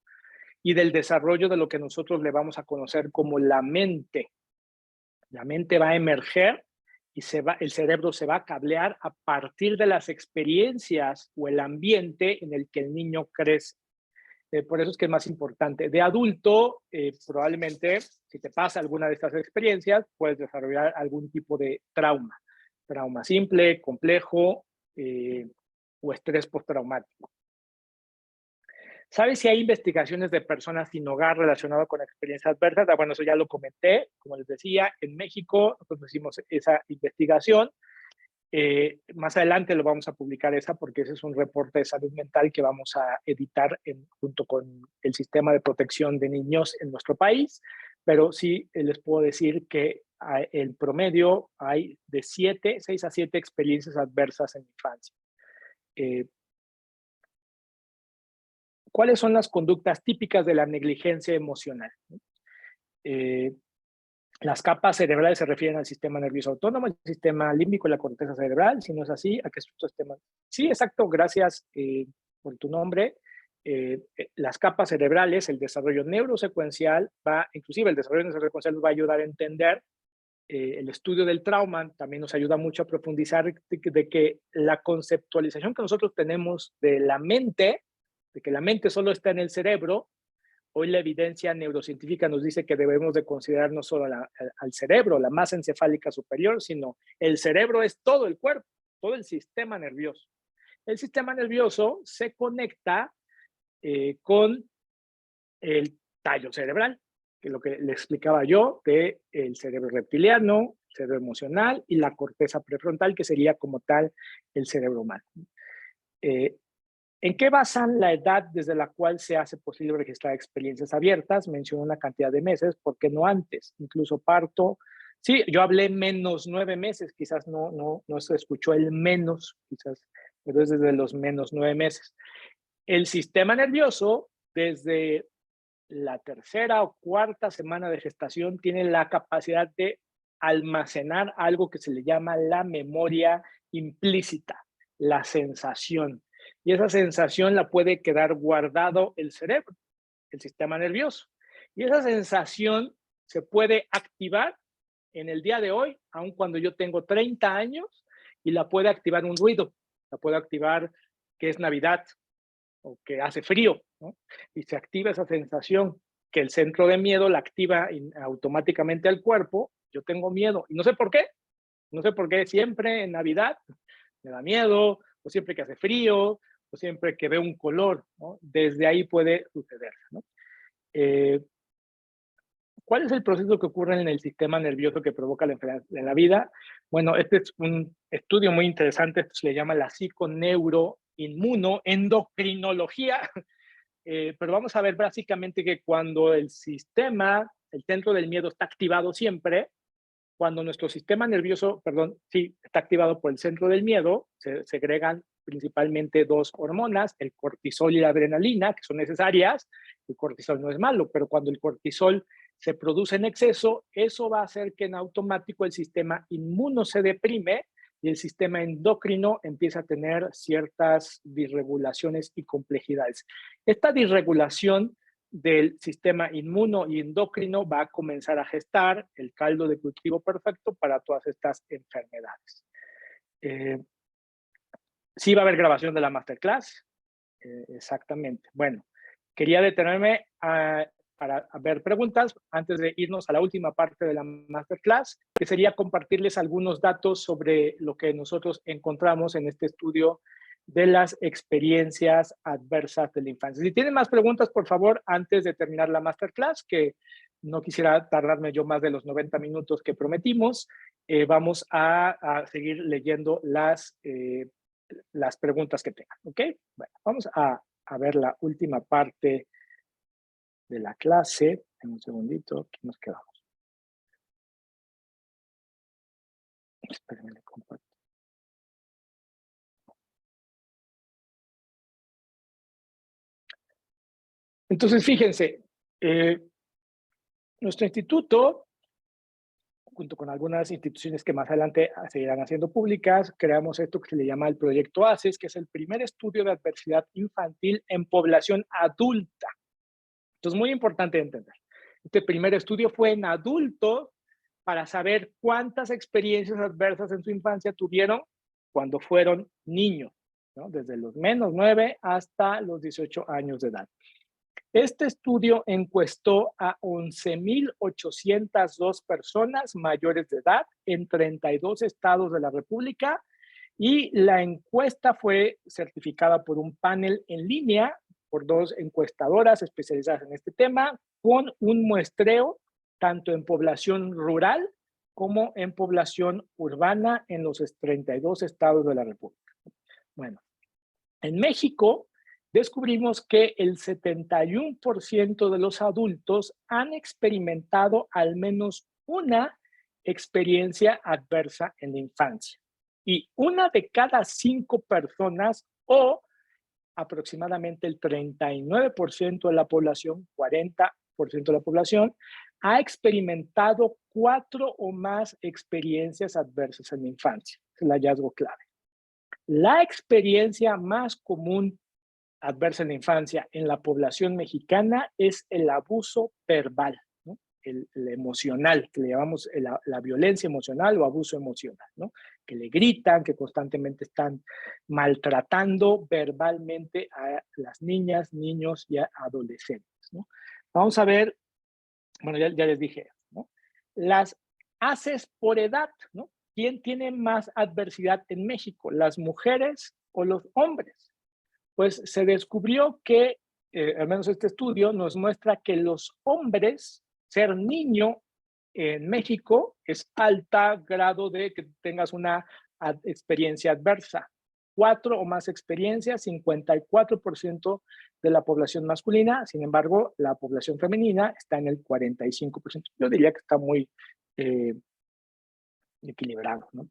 y del desarrollo de lo que nosotros le vamos a conocer como la mente. La mente va a emerger y el cerebro se va a cablear a partir de las experiencias o el ambiente en el que el niño crece. Por eso es que es más importante. De adulto, probablemente, si te pasa alguna de estas experiencias, puedes desarrollar algún tipo de trauma. Trauma simple, complejo o estrés postraumático. ¿Sabes si hay investigaciones de personas sin hogar relacionadas con experiencias adversas? Bueno, eso ya lo comenté. Como les decía, en México nosotros hicimos esa investigación. Más adelante lo vamos a publicar porque ese es un reporte de salud mental que vamos a editar junto con el sistema de protección de niños en nuestro país, pero sí les puedo decir que en promedio hay de 6 a 7 experiencias adversas en la infancia. ¿Cuáles son las conductas típicas de la negligencia emocional? Las capas cerebrales se refieren al sistema nervioso autónomo, el sistema límbico y la corteza cerebral. Si no es así, ¿a qué sistema? Sí, exacto, gracias por tu nombre. Las capas cerebrales, el desarrollo neurosecuencial, inclusive el desarrollo neurosecuencial nos va a ayudar a entender el estudio del trauma, también nos ayuda mucho a profundizar de que la conceptualización que nosotros tenemos de la mente, de que la mente solo está en el cerebro. Hoy la evidencia neurocientífica nos dice que debemos de considerar no solo al cerebro, la masa encefálica superior, sino el cerebro es todo el cuerpo, todo el sistema nervioso. El sistema nervioso se conecta con el tallo cerebral, que es lo que le explicaba yo, de el cerebro reptiliano, el cerebro emocional y la corteza prefrontal, que sería como tal el cerebro humano. ¿En qué basan la edad desde la cual se hace posible registrar experiencias abiertas? Menciono una cantidad de meses, ¿por qué no antes? Incluso parto. Sí, yo hablé menos 9 meses, quizás no se escuchó el menos, quizás, pero es desde los menos 9 meses. El sistema nervioso, desde la tercera o cuarta semana de gestación, tiene la capacidad de almacenar algo que se le llama la memoria implícita, la sensación. Y esa sensación la puede quedar guardado el cerebro, el sistema nervioso. Y esa sensación se puede activar en el día de hoy, aun cuando yo tengo 30 años, y la puede activar un ruido, la puede activar que es Navidad o que hace frío, ¿no? Y se activa esa sensación que el centro de miedo la activa automáticamente al cuerpo. Yo tengo miedo y no sé por qué siempre en Navidad me da miedo, o siempre que hace frío, o siempre que veo un color, ¿no? Desde ahí puede suceder, ¿no? ¿Cuál es el proceso que ocurre en el sistema nervioso que provoca la enfermedad en la vida? Bueno, este es un estudio muy interesante, esto se le llama la psiconeuroinmunoendocrinología, pero vamos a ver básicamente que cuando el centro del miedo está activado siempre, cuando nuestro sistema nervioso, está activado por el centro del miedo, se segregan principalmente 2 hormonas, el cortisol y la adrenalina, que son necesarias. El cortisol no es malo, pero cuando el cortisol se produce en exceso, eso va a hacer que en automático el sistema inmuno se deprime y el sistema endocrino empieza a tener ciertas disregulaciones y complejidades. Esta disregulación del sistema inmuno y endocrino va a comenzar a gestar el caldo de cultivo perfecto para todas estas enfermedades. Sí va a haber grabación de la masterclass, exactamente. Bueno, quería detenerme para ver preguntas antes de irnos a la última parte de la masterclass, que sería compartirles algunos datos sobre lo que nosotros encontramos en este estudio de las experiencias adversas de la infancia. Si tienen más preguntas, por favor, antes de terminar la masterclass, que no quisiera tardarme yo más de los 90 minutos que prometimos, vamos a seguir leyendo las preguntas que tengan, ¿ok? Bueno, vamos a ver la última parte de la clase. En un segundito, aquí nos quedamos. Espérenme, le comparto. Entonces, fíjense, nuestro instituto, junto con algunas instituciones que más adelante seguirán haciendo públicas, creamos esto que se le llama el proyecto ACES, que es el primer estudio de adversidad infantil en población adulta. Entonces, muy importante entender. Este primer estudio fue en adultos para saber cuántas experiencias adversas en su infancia tuvieron cuando fueron niños, ¿no? Desde los menos 9 hasta los 18 años de edad. Este estudio encuestó a 11,802 personas mayores de edad en 32 estados de la República y la encuesta fue certificada por un panel en línea por 2 encuestadoras especializadas en este tema con un muestreo tanto en población rural como en población urbana en los 32 estados de la República. Bueno, en México descubrimos que el 71% de los adultos han experimentado al menos una experiencia adversa en la infancia. Y una de cada 5 personas, o aproximadamente el 39% de la población, 40% de la población, ha experimentado 4 o más experiencias adversas en la infancia. Es el hallazgo clave. La experiencia más común adversa en la infancia en la población mexicana es el abuso verbal, ¿no? El emocional, que le llamamos la violencia emocional o abuso emocional, ¿no? Que le gritan, que constantemente están maltratando verbalmente a las niñas, niños y a adolescentes, ¿no? Vamos a ver, bueno, ya les dije, ¿no? Las ACEs por edad, ¿no? ¿Quién tiene más adversidad en México, las mujeres o los hombres? Pues se descubrió que, al menos este estudio nos muestra que los hombres, ser niño en México es alta grado de que tengas una experiencia adversa. 4 o más experiencias, 54% de la población masculina, sin embargo, la población femenina está en el 45%. Yo diría que está muy equilibrado, ¿no?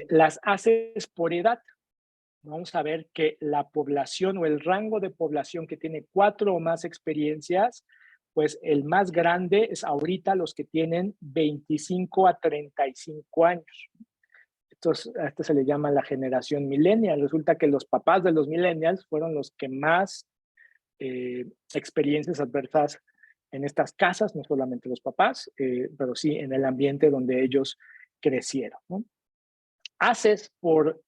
Las ACEs por edad, vamos a ver que la población o el rango de población que tiene 4 o más experiencias, pues el más grande es ahorita los que tienen 25 a 35 años. A esto se le llama la generación millennial. Resulta que los papás de los millennials fueron los que más experiencias adversas en estas casas, no solamente los papás, pero sí en el ambiente donde ellos crecieron, ¿no? Haces por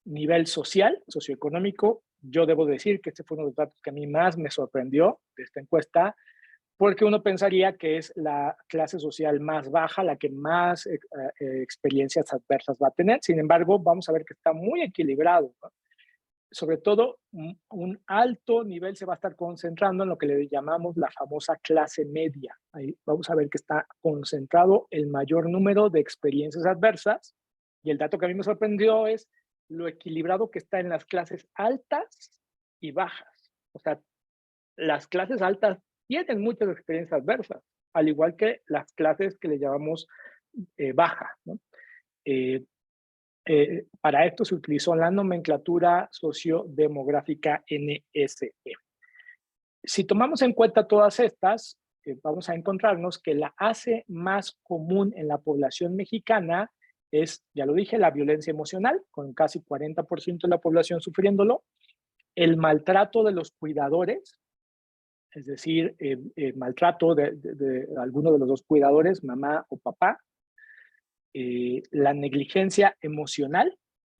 nivel social, socioeconómico, yo debo decir que este fue uno de los datos que a mí más me sorprendió de esta encuesta, porque uno pensaría que es la clase social más baja, la que más experiencias adversas va a tener. Sin embargo, vamos a ver que está muy equilibrado, ¿no? Sobre todo, un alto nivel se va a estar concentrando en lo que le llamamos la famosa clase media. Ahí vamos a ver que está concentrado el mayor número de experiencias adversas. Y el dato que a mí me sorprendió es lo equilibrado que está en las clases altas y bajas. O sea, las clases altas tienen muchas experiencias adversas, al igual que las clases que le llamamos baja, ¿no? Para esto se utilizó la nomenclatura sociodemográfica NSE. Si tomamos en cuenta todas estas, vamos a encontrarnos que la ACE más común en la población mexicana es, ya lo dije, la violencia emocional, con casi 40% de la población sufriéndolo, el maltrato de los cuidadores, es decir, maltrato de alguno de los dos cuidadores, mamá o papá, la negligencia emocional,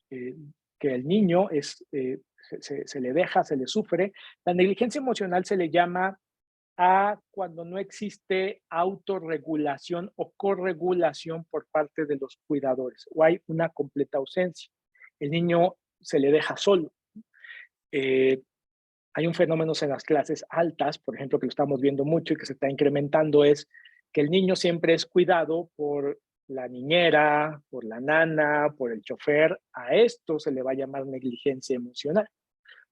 que el niño se le deja, se le sufre. La negligencia emocional se le llama a cuando no existe autorregulación o corregulación por parte de los cuidadores, o hay una completa ausencia. El niño se le deja solo. Hay un fenómeno en las clases altas, por ejemplo, que lo estamos viendo mucho y que se está incrementando, es que el niño siempre es cuidado por la niñera, por la nana, por el chofer. A esto se le va a llamar negligencia emocional,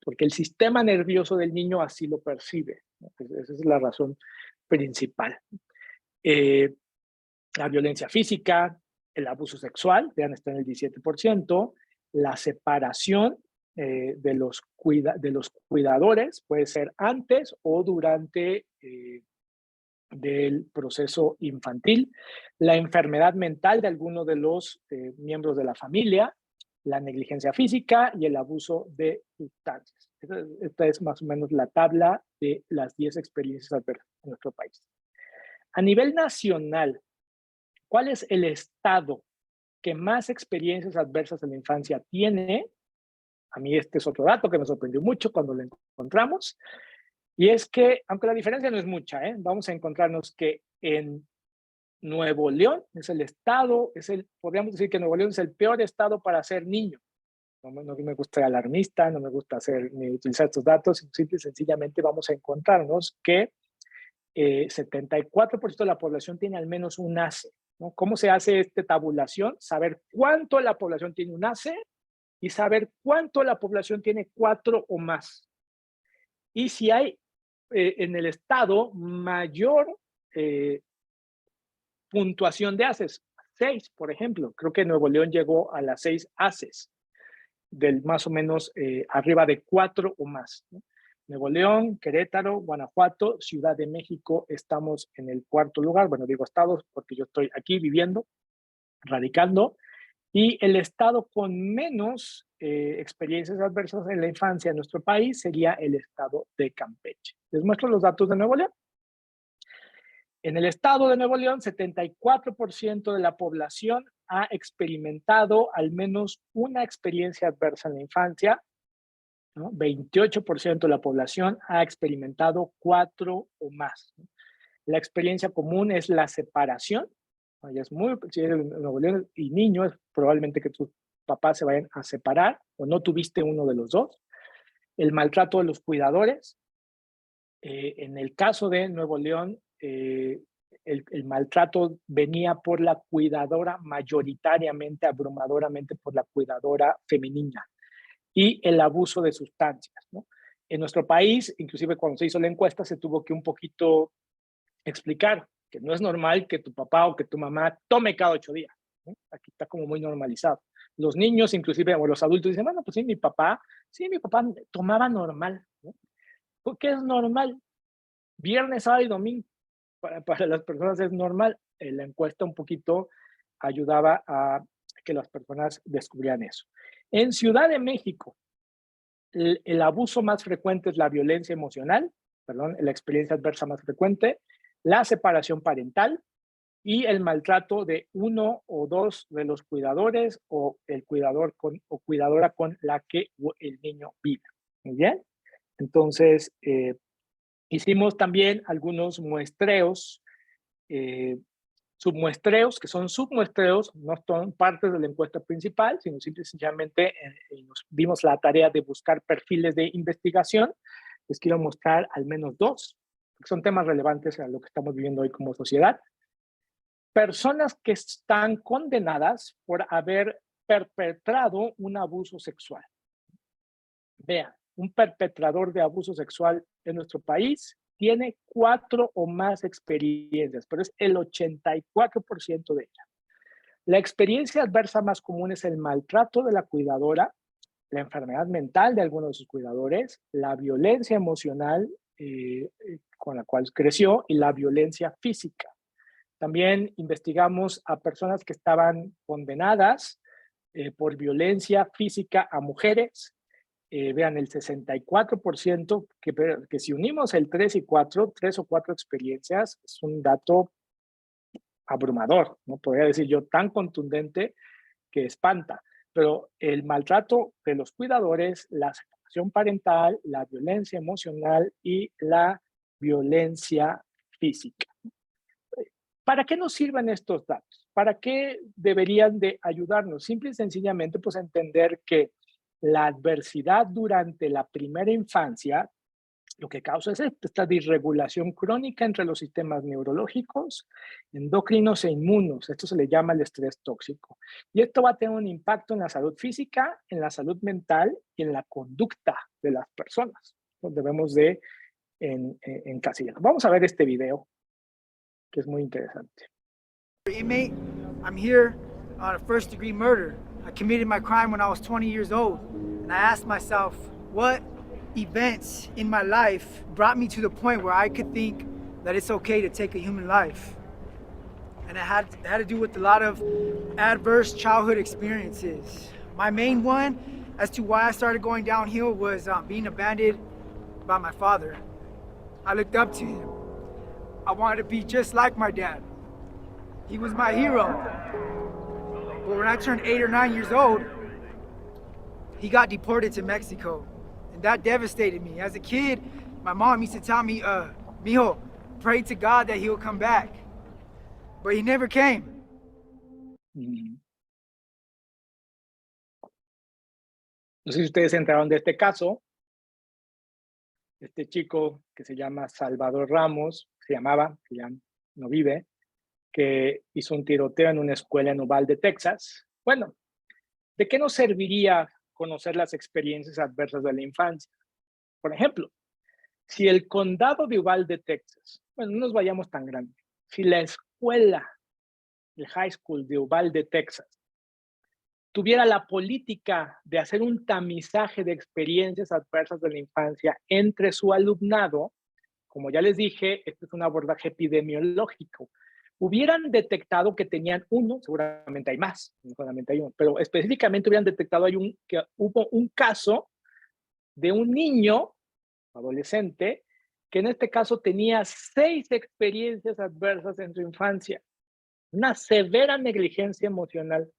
porque el sistema nervioso del niño así lo percibe, ¿no? Esa es la razón principal. La violencia física, el abuso sexual, vean, está en el 17%, la separación de los cuidadores, puede ser antes o durante del proceso infantil, la enfermedad mental de alguno de los miembros de la familia, la negligencia física y el abuso de sustancias. Esta es más o menos la tabla de las 10 experiencias adversas en nuestro país. A nivel nacional, ¿cuál es el estado que más experiencias adversas en la infancia tiene? A mí este es otro dato que me sorprendió mucho cuando lo encontramos. Y es que, aunque la diferencia no es mucha, vamos a encontrarnos que en Nuevo León es el estado, podríamos decir que Nuevo León es el peor estado para ser niño. No me gusta ser alarmista, no me gusta ni utilizar estos datos, simple y sencillamente vamos a encontrarnos que 74% de la población tiene al menos un ACE, ¿no? ¿Cómo se hace esta tabulación? Saber cuánto la población tiene un ACE y saber cuánto la población tiene 4 o más. Y si hay en el estado mayor puntuación de ACES, 6, por ejemplo. Creo que Nuevo León llegó a las 6 ACES, del más o menos arriba de 4 o más, ¿no? Nuevo León, Querétaro, Guanajuato, Ciudad de México, estamos en el 4º lugar. Bueno, digo estados porque yo estoy aquí viviendo, radicando. Y el estado con menos experiencias adversas en la infancia en nuestro país sería el estado de Campeche. Les muestro los datos de Nuevo León. En el estado de Nuevo León, 74% de la población ha experimentado al menos una experiencia adversa en la infancia, ¿no? 28% de la población ha experimentado 4 o más, ¿no? La experiencia común es la separación. Si eres de Nuevo León y niño, es probablemente que tus papás se vayan a separar o no tuviste uno de los dos. El maltrato de los cuidadores. En el caso de Nuevo León, el maltrato venía por la cuidadora, mayoritariamente, abrumadoramente por la cuidadora femenina, y el abuso de sustancias, ¿no? En nuestro país, inclusive cuando se hizo la encuesta, se tuvo que un poquito explicar que no es normal que tu papá o que tu mamá tome cada 8 días, ¿no? Aquí está como muy normalizado. Los niños, inclusive, o los adultos dicen, bueno, pues sí, mi papá tomaba normal, ¿no? ¿Por qué es normal? Viernes, sábado y domingo. Para las personas es normal. La encuesta un poquito ayudaba a que las personas descubrieran eso. En Ciudad de México, el abuso más frecuente es la violencia emocional, la experiencia adversa más frecuente, la separación parental y el maltrato de uno o dos de los cuidadores o el cuidador o cuidadora con la que el niño vive. Muy bien. Entonces, hicimos también algunos muestreos, submuestreos, que son submuestreos, no son partes de la encuesta principal, sino simplemente nos dimos la tarea de buscar perfiles de investigación. Les quiero mostrar al menos 2, que son temas relevantes a lo que estamos viviendo hoy como sociedad. Personas que están condenadas por haber perpetrado un abuso sexual. Vean, un perpetrador de abuso sexual en nuestro país tiene 4 o más experiencias, pero es el 84% de ellas. La experiencia adversa más común es el maltrato de la cuidadora, la enfermedad mental de algunos de sus cuidadores, la violencia emocional con la cual creció y la violencia física. También investigamos a personas que estaban condenadas por violencia física a mujeres. Vean, el 64%, que si unimos el 3 y 4, 3 o 4 experiencias, es un dato abrumador, ¿no? Podría decir yo, tan contundente que espanta. Pero el maltrato de los cuidadores, la separación parental, la violencia emocional y la violencia física. ¿Para qué nos sirven estos datos? ¿Para qué deberían de ayudarnos? Simple y sencillamente, pues, a entender que la adversidad durante la primera infancia lo que causa es esta disregulación crónica entre los sistemas neurológicos, endocrinos e inmunos. Esto se le llama el estrés tóxico. Y esto va a tener un impacto en la salud física, en la salud mental y en la conducta de las personas. Entonces debemos de encasillar. Vamos a ver este video, que es muy interesante. Inmate, I'm here on a first-degree murder. I committed my crime when I was 20 years old. And I asked myself, what events in my life brought me to the point where I could think that it's okay to take a human life? And it had to do with a lot of adverse childhood experiences. My main one as to why I started going downhill was being abandoned by my father. I looked up to him. I wanted to be just like my dad. He was my hero. But when I turned 8 or 9 years old, he got deported to Mexico. And that devastated me. As a kid, my mom used to tell me, mijo, pray to God that he'll come back. But he never came. Mm. No sé si ustedes se enteraron de este caso. Este chico que se llama Salvador Ramos, que ya no vive, que hizo un tiroteo en una escuela en Uvalde, Texas. Bueno, ¿de qué nos serviría conocer las experiencias adversas de la infancia? Por ejemplo, si el condado de Uvalde, Texas, bueno, no nos vayamos tan grande, si la escuela, el high school de Uvalde, Texas, tuviera la política de hacer un tamizaje de experiencias adversas de la infancia entre su alumnado, como ya les dije, este es un abordaje epidemiológico, hubieran detectado que tenían uno, seguramente hay más, no solamente hay uno, pero específicamente hubieran detectado que hubo un caso de un niño, adolescente, que en este caso tenía 6 experiencias adversas en su infancia, una severa negligencia emocional,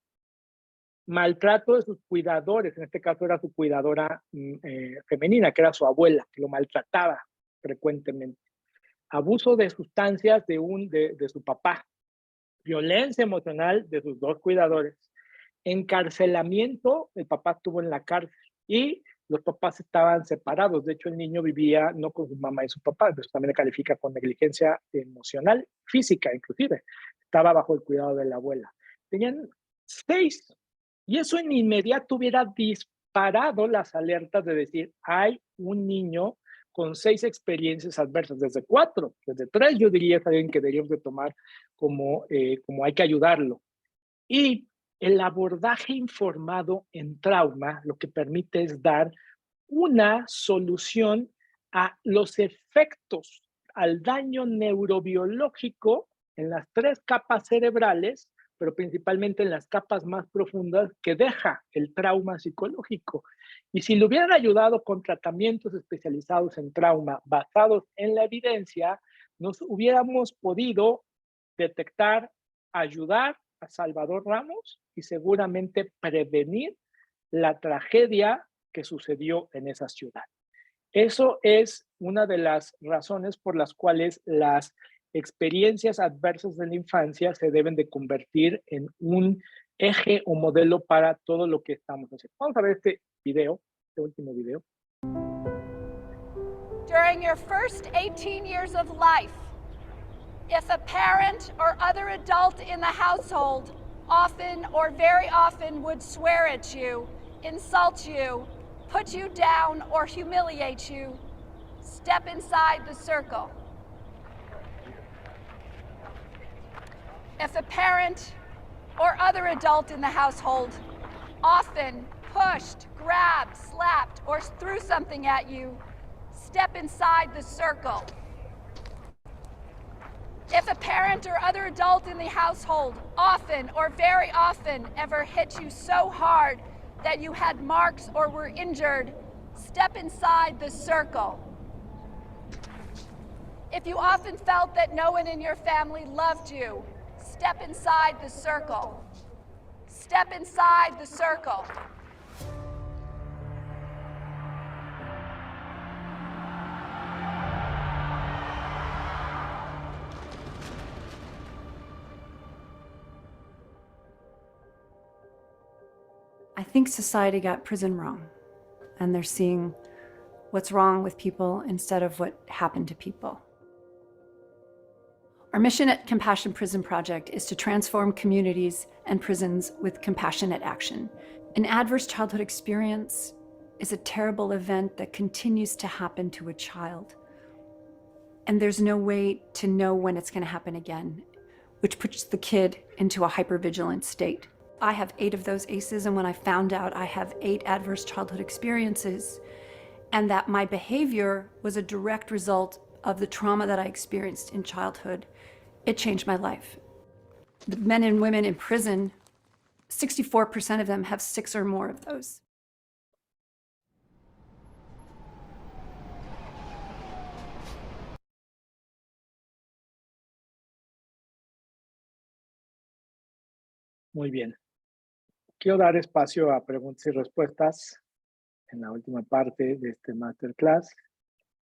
maltrato de sus cuidadores, en este caso era su cuidadora femenina, que era su abuela, que lo maltrataba frecuentemente, abuso de sustancias de su papá, violencia emocional de sus 2 cuidadores, encarcelamiento, el papá estuvo en la cárcel y los papás estaban separados. De hecho, el niño vivía no con su mamá y su papá, pero también le califica con negligencia emocional, física inclusive. Estaba bajo el cuidado de la abuela. Tenían 6. Y eso en inmediato hubiera disparado las alertas de decir, hay un niño con 6 experiencias adversas, desde 4, desde 3 yo diría es alguien que deberíamos de tomar como hay que ayudarlo. Y el abordaje informado en trauma lo que permite es dar una solución a los efectos, al daño neurobiológico en las 3 capas cerebrales, pero principalmente en las capas más profundas que deja el trauma psicológico. Y si le hubieran ayudado con tratamientos especializados en trauma basados en la evidencia, nos hubiéramos podido detectar, ayudar a Salvador Ramos y seguramente prevenir la tragedia que sucedió en esa ciudad. Eso es una de las razones por las cuales las experiencias adversas de la infancia se deben de convertir en un eje o modelo para todo lo que estamos haciendo. Vamos a ver este video, este último video. During your first 18 years of life, if a parent or other adult in the household often or very often would swear at you, insult you, put you down, or humiliate you, step inside the circle. If a parent or other adult in the household often pushed, grabbed, slapped, or threw something at you, step inside the circle. If a parent or other adult in the household often or very often ever hit you so hard that you had marks or were injured, step inside the circle. If you often felt that no one in your family loved you, step inside the circle. Step inside the circle. I think society got prison wrong, and they're seeing what's wrong with people instead of what happened to people. Our mission at Compassion Prison Project is to transform communities and prisons with compassionate action. An adverse childhood experience is a terrible event that continues to happen to a child. And there's no way to know when it's going to happen again, which puts the kid into a hypervigilant state. I have 8 of those ACEs, and when I found out I have 8 adverse childhood experiences, and that my behavior was a direct result of the trauma that I experienced in childhood, it changed my life. The men and women in prison, 64% of them have 6 or more of those. Muy bien. Quiero dar espacio a preguntas y respuestas en la última parte de este masterclass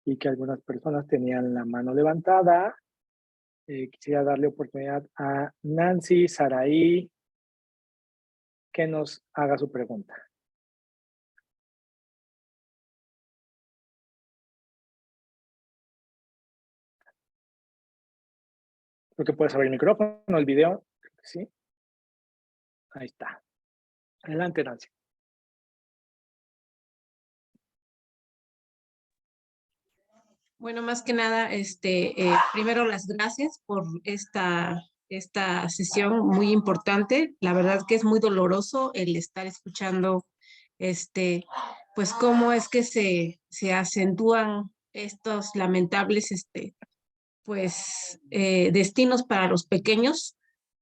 y que algunas personas tenían la mano levantada. Quisiera darle oportunidad a Nancy Saraí que nos haga su pregunta. Creo que puedes abrir el micrófono, el video. Sí. Ahí está. Adelante, Nancy. Bueno, más que nada, primero las gracias por esta sesión muy importante. La verdad que es muy doloroso el estar escuchando, pues cómo es que se acentúan estos lamentables, destinos para los pequeños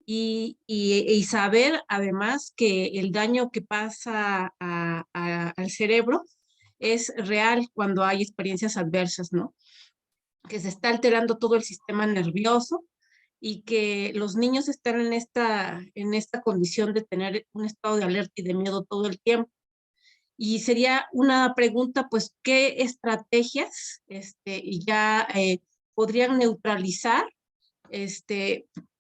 y saber además que el daño que pasa al cerebro es real cuando hay experiencias adversas, ¿no? Que se está alterando todo el sistema nervioso y que los niños están en esta condición de tener un estado de alerta y de miedo todo el tiempo. Y sería una pregunta, pues, ¿qué estrategias podrían neutralizar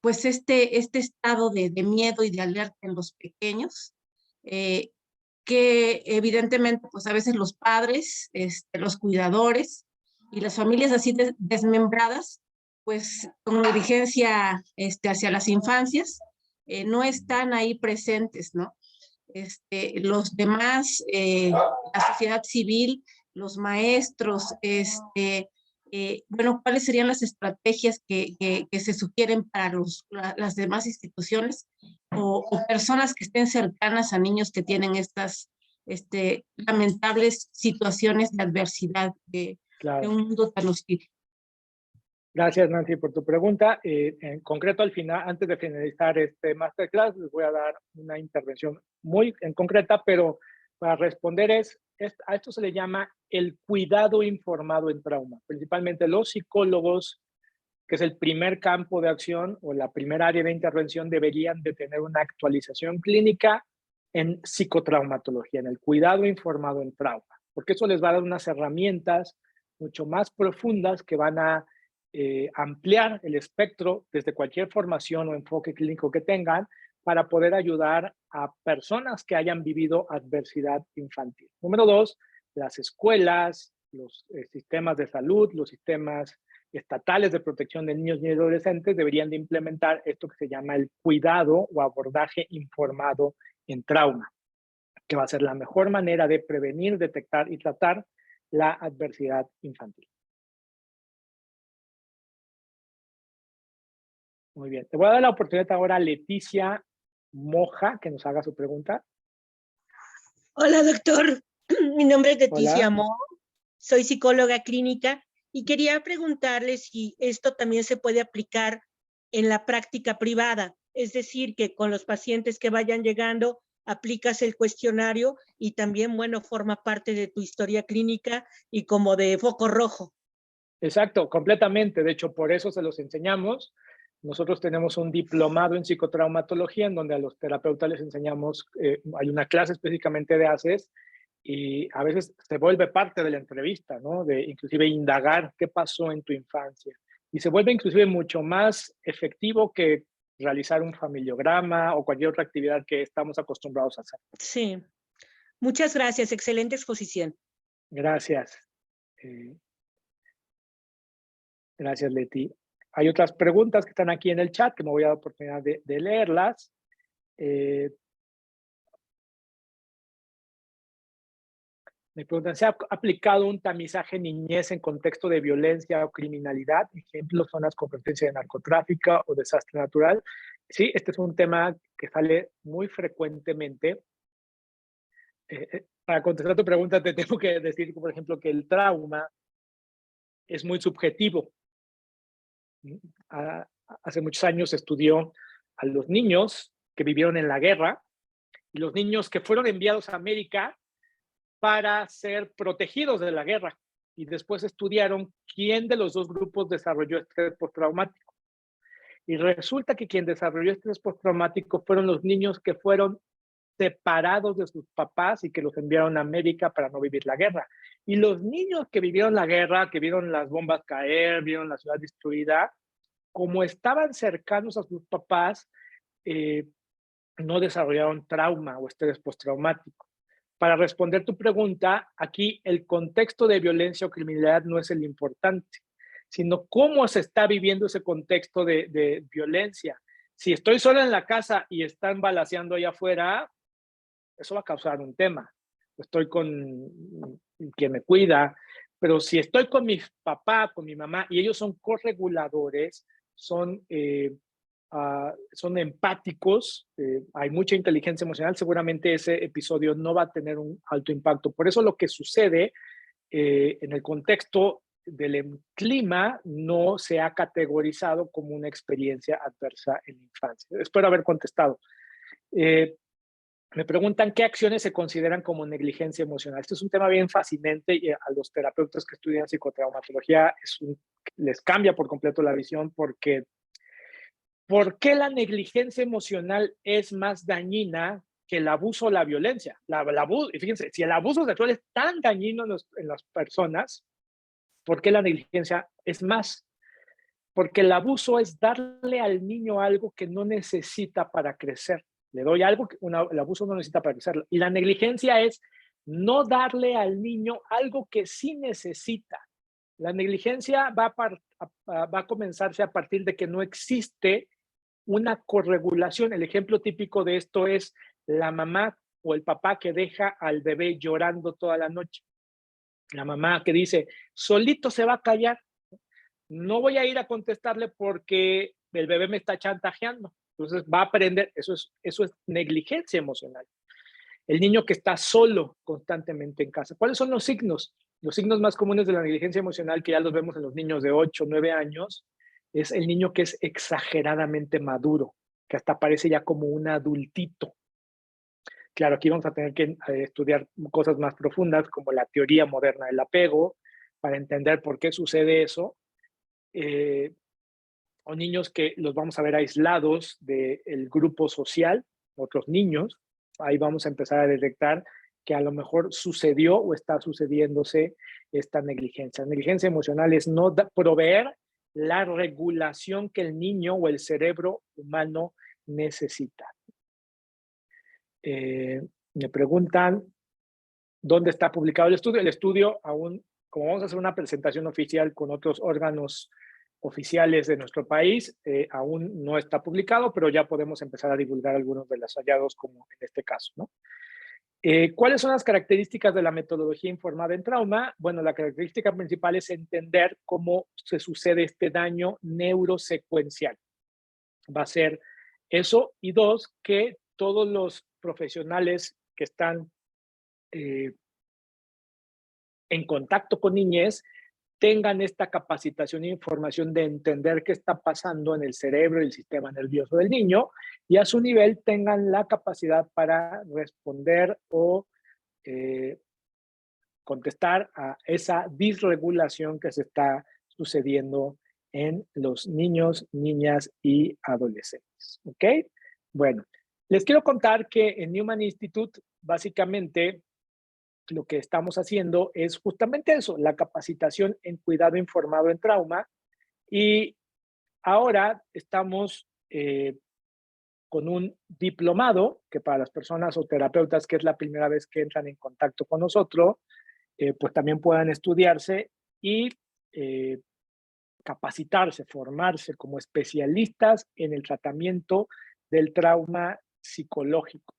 pues este estado de miedo y de alerta en los pequeños? Que evidentemente, pues a veces los padres, los cuidadores y las familias así desmembradas, pues con negligencia hacia las infancias, no están ahí presentes, ¿no? Los demás, la sociedad civil, los maestros, bueno, ¿cuáles serían las estrategias que se sugieren para las demás instituciones o personas que estén cercanas a niños que tienen estas lamentables situaciones de adversidad de un mundo tan hostil? Gracias, Nancy, por tu pregunta. En concreto, al final, antes de finalizar este masterclass, les voy a dar una intervención muy en concreta, pero para responder a esto se le llama el cuidado informado en trauma. Principalmente los psicólogos, que es el primer campo de acción o la primera área de intervención, deberían de tener una actualización clínica en psicotraumatología, en el cuidado informado en trauma, porque eso les va a dar unas herramientas mucho más profundas que van a ampliar el espectro desde cualquier formación o enfoque clínico que tengan para poder ayudar a personas que hayan vivido adversidad infantil. Número 2, las escuelas, los sistemas de salud, los sistemas estatales de protección de niños y adolescentes deberían de implementar esto que se llama el cuidado o abordaje informado en trauma, que va a ser la mejor manera de prevenir, detectar y tratar la adversidad infantil. Muy bien. Te voy a dar la oportunidad ahora a Leticia Moja, que nos haga su pregunta. Hola, doctor. Mi nombre es Leticia Hola. Moja. Soy psicóloga clínica y quería preguntarle si esto también se puede aplicar en la práctica privada. Es decir, que con los pacientes que vayan llegando, aplicas el cuestionario y también, bueno, forma parte de tu historia clínica y como de foco rojo. Exacto, completamente. De hecho, por eso se los enseñamos. Nosotros tenemos un diplomado en psicotraumatología en donde a los terapeutas les enseñamos, hay una clase específicamente de ACES y a veces se vuelve parte de la entrevista, ¿no? De inclusive indagar qué pasó en tu infancia. Y se vuelve inclusive mucho más efectivo que realizar un familiograma o cualquier otra actividad que estamos acostumbrados a hacer. Sí. Muchas gracias. Excelente exposición. Gracias. Gracias, Leti. Hay otras preguntas que están aquí en el chat que me voy a dar oportunidad de leerlas. Me preguntan, ¿se ha aplicado un tamizaje niñez en contexto de violencia o criminalidad? Ejemplos, zonas con presencia de narcotráfico o desastre natural. Sí, este es un tema que sale muy frecuentemente. Para contestar tu pregunta, te tengo que decir, por ejemplo, que el trauma es muy subjetivo. Hace muchos años estudió a los niños que vivieron en la guerra y los niños que fueron enviados a América para ser protegidos de la guerra. Y después estudiaron quién de los dos grupos desarrolló estrés postraumático. Y resulta que quien desarrolló estrés postraumático fueron los niños que fueron separados de sus papás y que los enviaron a América para no vivir la guerra. Y los niños que vivieron la guerra, que vieron las bombas caer, vieron la ciudad destruida, como estaban cercanos a sus papás, no desarrollaron trauma o estrés postraumático. Para responder tu pregunta, aquí el contexto de violencia o criminalidad no es el importante, sino cómo se está viviendo ese contexto de violencia. Si estoy sola en la casa y están balaceando allá afuera, eso va a causar un tema. Estoy con quien me cuida, pero si estoy con mi papá, con mi mamá, y ellos son correguladores, son empáticos, hay mucha inteligencia emocional, seguramente ese episodio no va a tener un alto impacto. Por eso lo que sucede en el contexto del clima no se ha categorizado como una experiencia adversa en la infancia. Espero haber contestado. Me preguntan qué acciones se consideran como negligencia emocional. Este es un tema bien fascinante y a los terapeutas que estudian psicotraumatología les cambia por completo la visión porque ¿por qué la negligencia emocional es más dañina que el abuso o la violencia? Y fíjense, si el abuso sexual es tan dañino en las personas, ¿por qué la negligencia es más? Porque el abuso es darle al niño algo que no necesita para crecer. Le doy algo que el abuso no necesita para crecer. Y la negligencia es no darle al niño algo que sí necesita. La negligencia va a comenzarse a partir de que no existe una corregulación. El ejemplo típico de esto es la mamá o el papá que deja al bebé llorando toda la noche. La mamá que dice, solito se va a callar. No voy a ir a contestarle porque el bebé me está chantajeando. Entonces va a aprender, eso es negligencia emocional. El niño que está solo constantemente en casa. ¿Cuáles son los signos? Los signos más comunes de la negligencia emocional, que ya los vemos en los niños de 8, 9 años, es el niño que es exageradamente maduro, que hasta parece ya como un adultito. Claro, aquí vamos a tener que estudiar cosas más profundas, como la teoría moderna del apego, para entender por qué sucede eso. O niños que los vamos a ver aislados del grupo social, otros niños. Ahí vamos a empezar a detectar que a lo mejor sucedió o está sucediéndose esta negligencia. Negligencia emocional es no proveer la regulación que el niño o el cerebro humano necesita. Me preguntan dónde está publicado el estudio. El estudio aún, como vamos a hacer una presentación oficial con otros órganos oficiales de nuestro país, aún no está publicado, pero ya podemos empezar a divulgar algunos de los hallados, como en este caso, ¿no? ¿Cuáles son las características de la metodología informada en trauma? Bueno, la característica principal es entender cómo se sucede este daño neurosecuencial. Va a ser eso. Y dos, que todos los profesionales que están en contacto con niñez tengan esta capacitación e información de entender qué está pasando en el cerebro y el sistema nervioso del niño, y a su nivel tengan la capacidad para responder o contestar a esa disregulación que se está sucediendo en los niños, niñas y adolescentes. ¿Ok? Bueno, les quiero contar que en Newman Institute, básicamente, lo que estamos haciendo es justamente eso, la capacitación en cuidado informado en trauma. Y ahora estamos con un diplomado que para las personas o terapeutas que es la primera vez que entran en contacto con nosotros, pues también puedan estudiarse y capacitarse, formarse como especialistas en el tratamiento del trauma psicológico.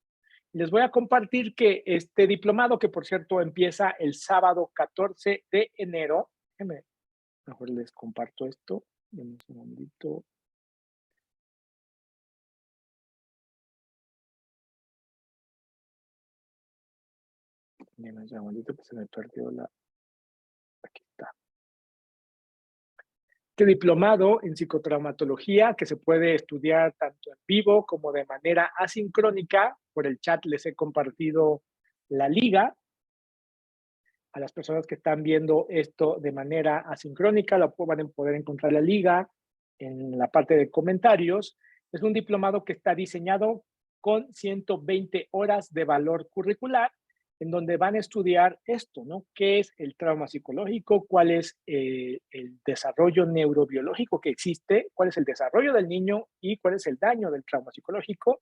les voy a compartir que este diplomado, que por cierto empieza el sábado 14 de enero, mejor les comparto esto, un segundito. Un segundito que se me perdió la... Aquí está. Este diplomado en psicotraumatología que se puede estudiar tanto en vivo como de manera asincrónica. Por el chat les he compartido la liga. A las personas que están viendo esto de manera asincrónica, van a poder encontrar la liga en la parte de comentarios. Es un diplomado que está diseñado con 120 horas de valor curricular, en donde van a estudiar esto, ¿no? ¿Qué es el trauma psicológico? ¿Cuál es el desarrollo neurobiológico que existe? ¿Cuál es el desarrollo del niño? ¿Y cuál es el daño del trauma psicológico?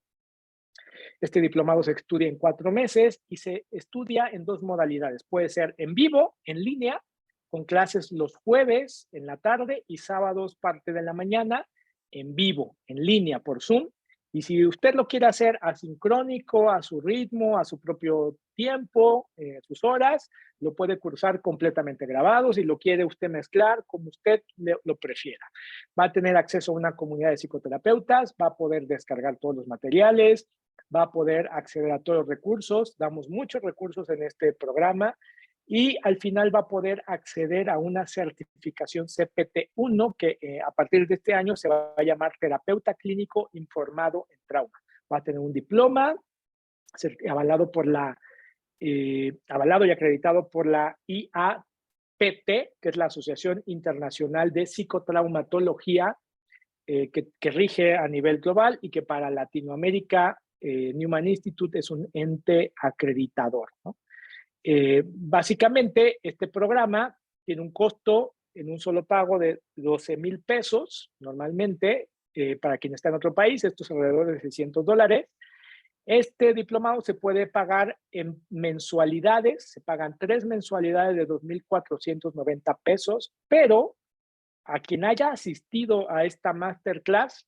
Este diplomado se estudia en 4 meses y se estudia en 2 modalidades. Puede ser en vivo, en línea, con clases los jueves en la tarde y sábados parte de la mañana, en vivo, en línea, por Zoom. Y si usted lo quiere hacer asincrónico, a su ritmo, a su propio tiempo, sus horas, lo puede cursar completamente grabado. Si lo quiere usted mezclar, como usted lo prefiera. Va a tener acceso a una comunidad de psicoterapeutas, va a poder descargar todos los materiales, va a poder acceder a todos los recursos. Damos muchos recursos en este programa. Y al final va a poder acceder a una certificación CPT-1 que a partir de este año se va a llamar Terapeuta Clínico Informado en Trauma. Va a tener un diploma avalado y acreditado por la IAPT, que es la Asociación Internacional de Psicotraumatología, que rige a nivel global y que para Latinoamérica Newman Institute es un ente acreditador, ¿no? Básicamente, este programa tiene un costo en un solo pago de 12,000 pesos, normalmente, para quien está en otro país, esto es alrededor de $600. Este diplomado se puede pagar en mensualidades, se pagan 3 mensualidades de 2,490 pesos, pero a quien haya asistido a esta masterclass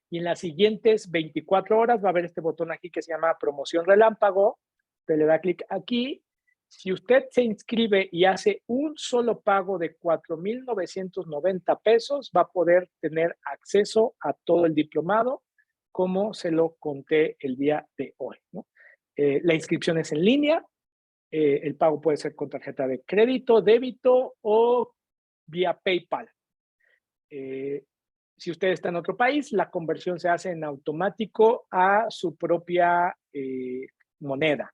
y en las siguientes 24 horas va a haber este botón aquí que se llama promoción relámpago. Usted le da clic aquí. Si usted se inscribe y hace un solo pago de 4,990 pesos, va a poder tener acceso a todo el diplomado, como se lo conté el día de hoy, ¿no? La inscripción es en línea. El pago puede ser con tarjeta de crédito, débito o vía PayPal. Si usted está en otro país, la conversión se hace en automático a su propia moneda.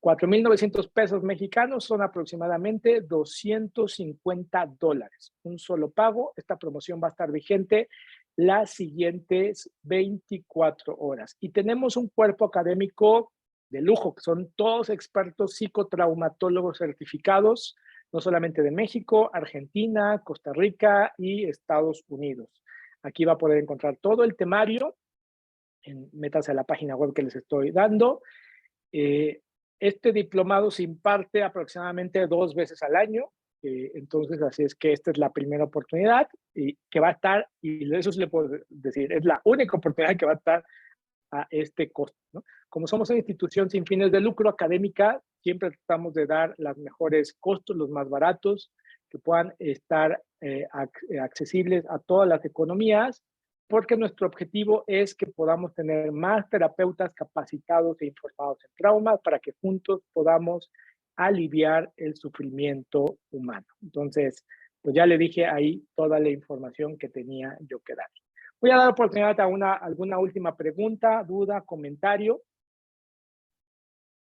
4,900 pesos mexicanos son aproximadamente $250. Un solo pago. Esta promoción va a estar vigente las siguientes 24 horas. Y tenemos un cuerpo académico de lujo, que son todos expertos psicotraumatólogos certificados, no solamente de México, Argentina, Costa Rica y Estados Unidos. Aquí va a poder encontrar todo el temario. Métase a la página web que les estoy dando. Este diplomado se imparte aproximadamente 2 veces al año. Entonces, así es que esta es la primera oportunidad y que va a estar, y eso sí le puedo decir, es la única oportunidad que va a estar a este costo, ¿no? Como somos una institución sin fines de lucro académica, siempre tratamos de dar los mejores costos, los más baratos, que puedan estar accesibles a todas las economías, porque nuestro objetivo es que podamos tener más terapeutas capacitados e informados en trauma para que juntos podamos aliviar el sufrimiento humano. Entonces, pues ya le dije ahí toda la información que tenía yo que dar. Voy a dar oportunidad a alguna última pregunta, duda, comentario.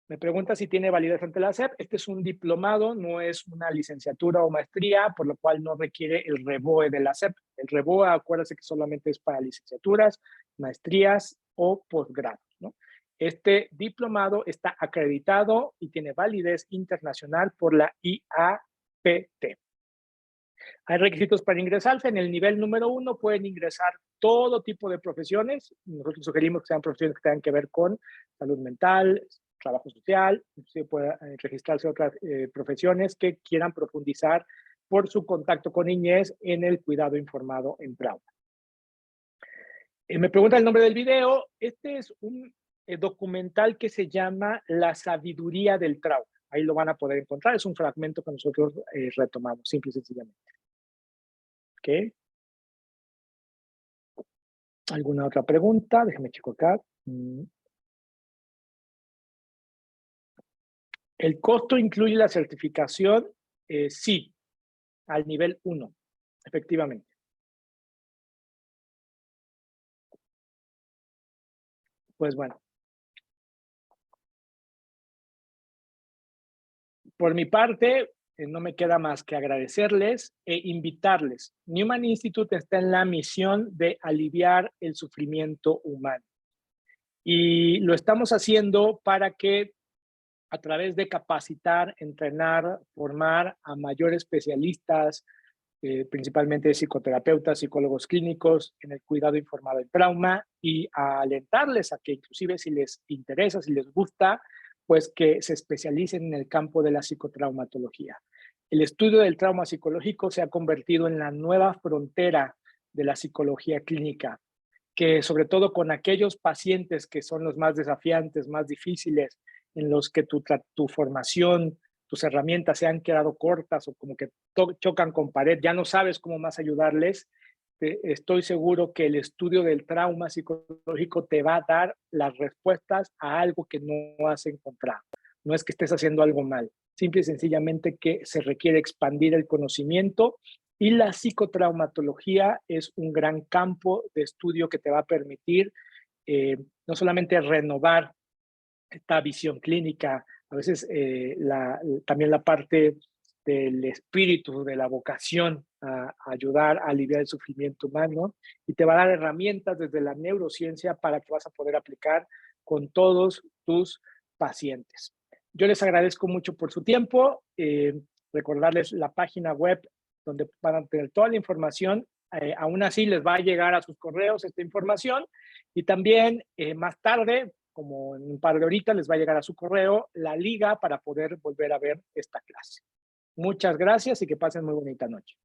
Me pregunta si tiene validez ante la SEP. Este es un diplomado, no es una licenciatura o maestría, por lo cual no requiere el REBOE de la SEP. El REBOE, acuérdense que solamente es para licenciaturas, maestrías o posgrados, ¿no? Este diplomado está acreditado y tiene validez internacional por la IAPT. Hay requisitos para ingresar. En el nivel número 1 pueden ingresar todo tipo de profesiones. Nosotros sugerimos que sean profesiones que tengan que ver con salud mental, trabajo social. Se puede registrarse otras profesiones que quieran profundizar por su contacto con niñez en el cuidado informado en trauma. Me pregunta el nombre del video. Este es un documental que se llama La sabiduría del trauma. Ahí lo van a poder encontrar. Es un fragmento que nosotros retomamos, simple y sencillamente. ¿Ok? ¿Alguna otra pregunta? Déjame checo acá. ¿El costo incluye la certificación? Sí, al nivel 1, efectivamente. Pues bueno. Por mi parte, no me queda más que agradecerles e invitarles. Newman Institute está en la misión de aliviar el sufrimiento humano. Y lo estamos haciendo para que a través de capacitar, entrenar, formar a mayores especialistas, principalmente psicoterapeutas, psicólogos clínicos, en el cuidado informado del trauma y a alentarles a que inclusive si les interesa, si les gusta, pues que se especialicen en el campo de la psicotraumatología. El estudio del trauma psicológico se ha convertido en la nueva frontera de la psicología clínica, que sobre todo con aquellos pacientes que son los más desafiantes, más difíciles, en los que tu formación, tus herramientas se han quedado cortas o como que chocan con pared, ya no sabes cómo más ayudarles, estoy seguro que el estudio del trauma psicológico te va a dar las respuestas a algo que no has encontrado. No es que estés haciendo algo mal, simple y sencillamente que se requiere expandir el conocimiento y la psicotraumatología es un gran campo de estudio que te va a permitir no solamente renovar esta visión clínica, a veces también la parte del espíritu, de la vocación a ayudar a aliviar el sufrimiento humano y te va a dar herramientas desde la neurociencia para que vas a poder aplicar con todos tus pacientes. Yo les agradezco mucho por su tiempo, recordarles la página web donde van a tener toda la información, aún así les va a llegar a sus correos esta información y también más tarde, como en un par de horitas, les va a llegar a su correo la liga para poder volver a ver esta clase. Muchas gracias y que pasen muy bonita noche.